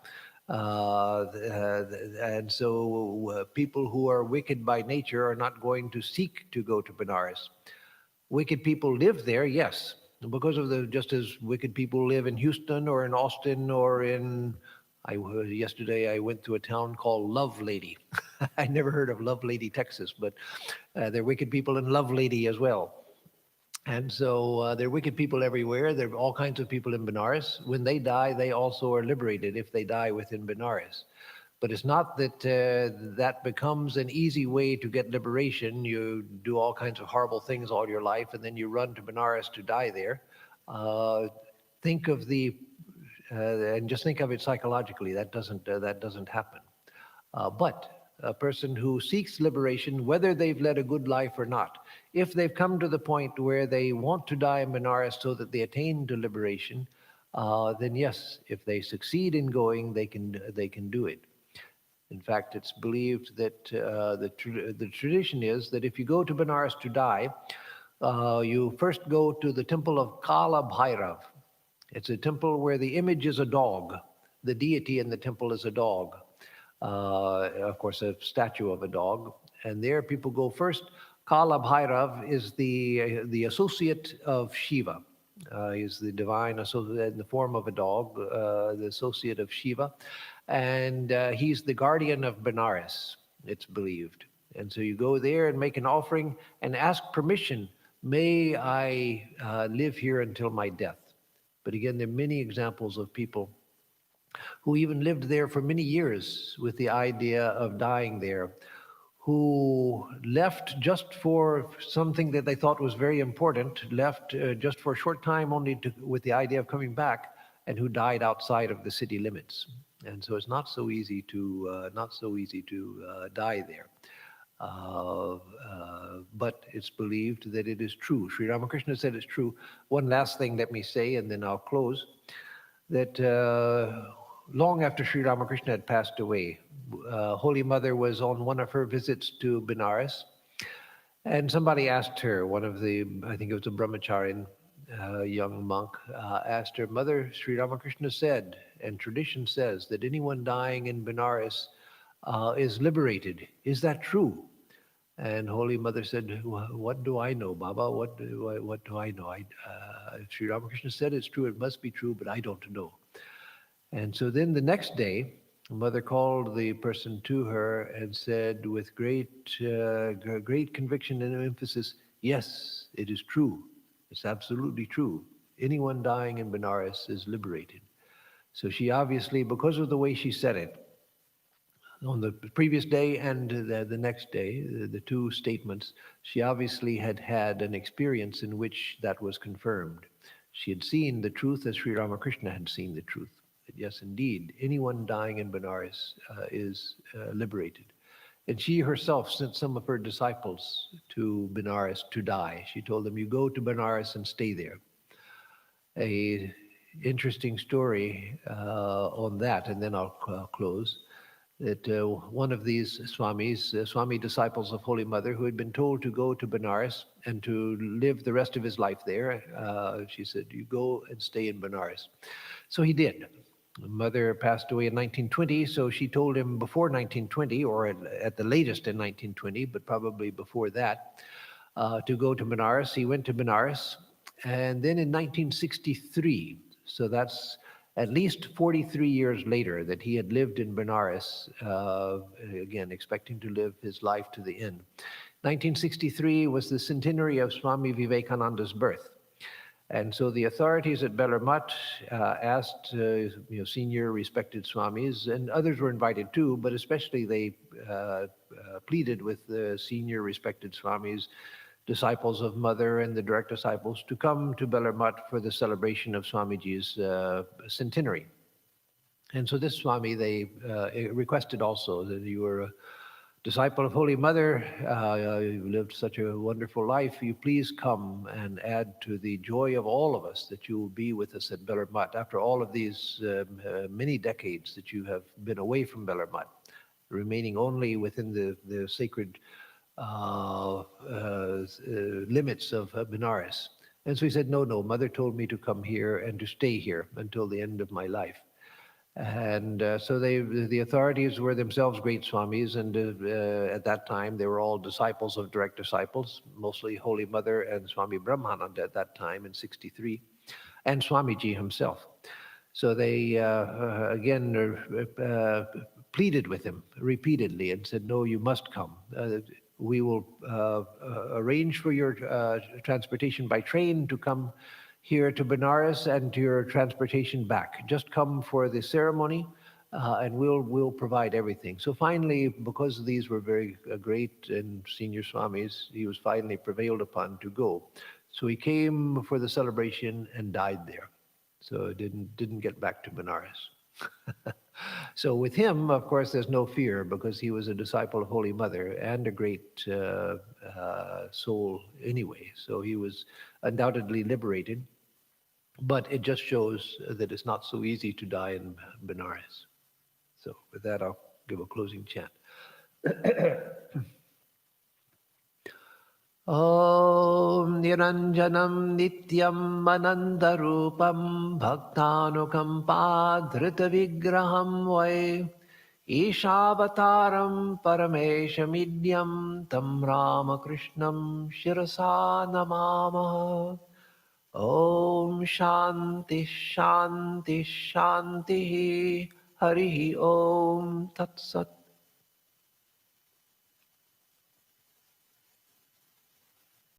Speaker 1: And so people who are wicked by nature are not going to seek to go to Benares. Wicked people live there, yes, because of just as wicked people live in Houston or in Austin or yesterday I went to a town called Lovelady. I never heard of Lovelady, Texas, but there are wicked people in Lovelady as well. And so there are wicked people everywhere. There are all kinds of people in Benares. When they die, they also are liberated if they die within Benares. But it's not that that becomes an easy way to get liberation. You do all kinds of horrible things all your life, and then you run to Benares to die there. Think of and just think of it psychologically. That doesn't happen. But a person who seeks liberation, whether they've led a good life or not, if they've come to the point where they want to die in Benares so that they attain to liberation, then yes, if they succeed in going, they can do it. In fact, it's believed that the tradition is that if you go to Benares to die, you first go to the temple of Kala Bhairav. It's a temple where the image is a dog. The deity in the temple is a dog. Of course, a statue of a dog. And there people go first. Kala Bhairav is the associate of Shiva. He's the divine associate in the form of a dog, the associate of Shiva. And he's the guardian of Benares, it's believed. And so you go there and make an offering and ask permission. May I live here until my death? But again, there are many examples of people who even lived there for many years with the idea of dying there, who left just for something that they thought was very important, left just for a short time only with the idea of coming back, and who died outside of the city limits. And so it's not so easy to die there. But it's believed that it is true. Sri Ramakrishna said it's true. One last thing let me say, and then I'll close, that long after Sri Ramakrishna had passed away, Holy Mother was on one of her visits to Benares, and somebody asked her, I think it was a brahmacharian, young monk, asked her, Mother, Sri Ramakrishna said, and tradition says, that anyone dying in Benares is liberated. Is that true? And Holy Mother said, what do I know, Baba? What do I know? Sri Ramakrishna said it's true, it must be true, but I don't know. And so then the next day, Mother called the person to her and said with great conviction and emphasis, yes, it is true. It's absolutely true. Anyone dying in Benares is liberated. So she obviously, because of the way she said it, on the previous day and the next day, the two statements, she obviously had an experience in which that was confirmed. She had seen the truth as Sri Ramakrishna had seen the truth. That yes, indeed, anyone dying in Benares is liberated. And she herself sent some of her disciples to Benares to die. She told them, you go to Benares and stay there. A interesting story on that, and then I'll close. That one of these Swamis, Swami disciples of Holy Mother, who had been told to go to Benares and to live the rest of his life there, she said, you go and stay in Benares. So he did. Mother passed away in 1920, so she told him before 1920, or at the latest in 1920, but probably before that, to go to Benares. He went to Benares, and then in 1963, so that's at least 43 years later that he had lived in Benares, again, expecting to live his life to the end. 1963 was the centenary of Swami Vivekananda's birth. And so the authorities at Belar Mutt asked senior respected swamis, and others were invited too, but especially they pleaded with the senior respected swamis, disciples of Mother and the direct disciples, to come to Belar Mutt for the celebration of Swamiji's centenary. And so this Swami, they requested also that you were a disciple of Holy Mother, you've lived such a wonderful life, you please come and add to the joy of all of us that you will be with us at Belar Mutt after all of these many decades that you have been away from Belar Mutt, remaining only within the sacred limits of Benares. And so he said, no, Mother told me to come here and to stay here until the end of my life. And so the authorities were themselves great swamis, and at that time they were all disciples of direct disciples, mostly Holy Mother and Swami Brahmananda at that time in '63, and Swamiji himself. So they again pleaded with him repeatedly and said, no, you must come. We will arrange for your transportation by train to come here to Benares and to your transportation back. Just come for the ceremony and we'll provide everything. So finally, because these were very great and senior swamis, he was finally prevailed upon to go. So he came for the celebration and died there. So didn't get back to Benares. So with him, of course, there's no fear because he was a disciple of Holy Mother and a great soul anyway. So he was undoubtedly liberated, but it just shows that it's not so easy to die in Benares. So with that, I'll give a closing chant. Om Niranjanam Nityam Anandarupam Bhaktanukampa Dhrita Vigraham Vai Ishavataram Parameshamidyam Tam Ramakrishnam Shirasa Namamaha. Om Shanti Shanti Shanti Harihi Om Tat Sat.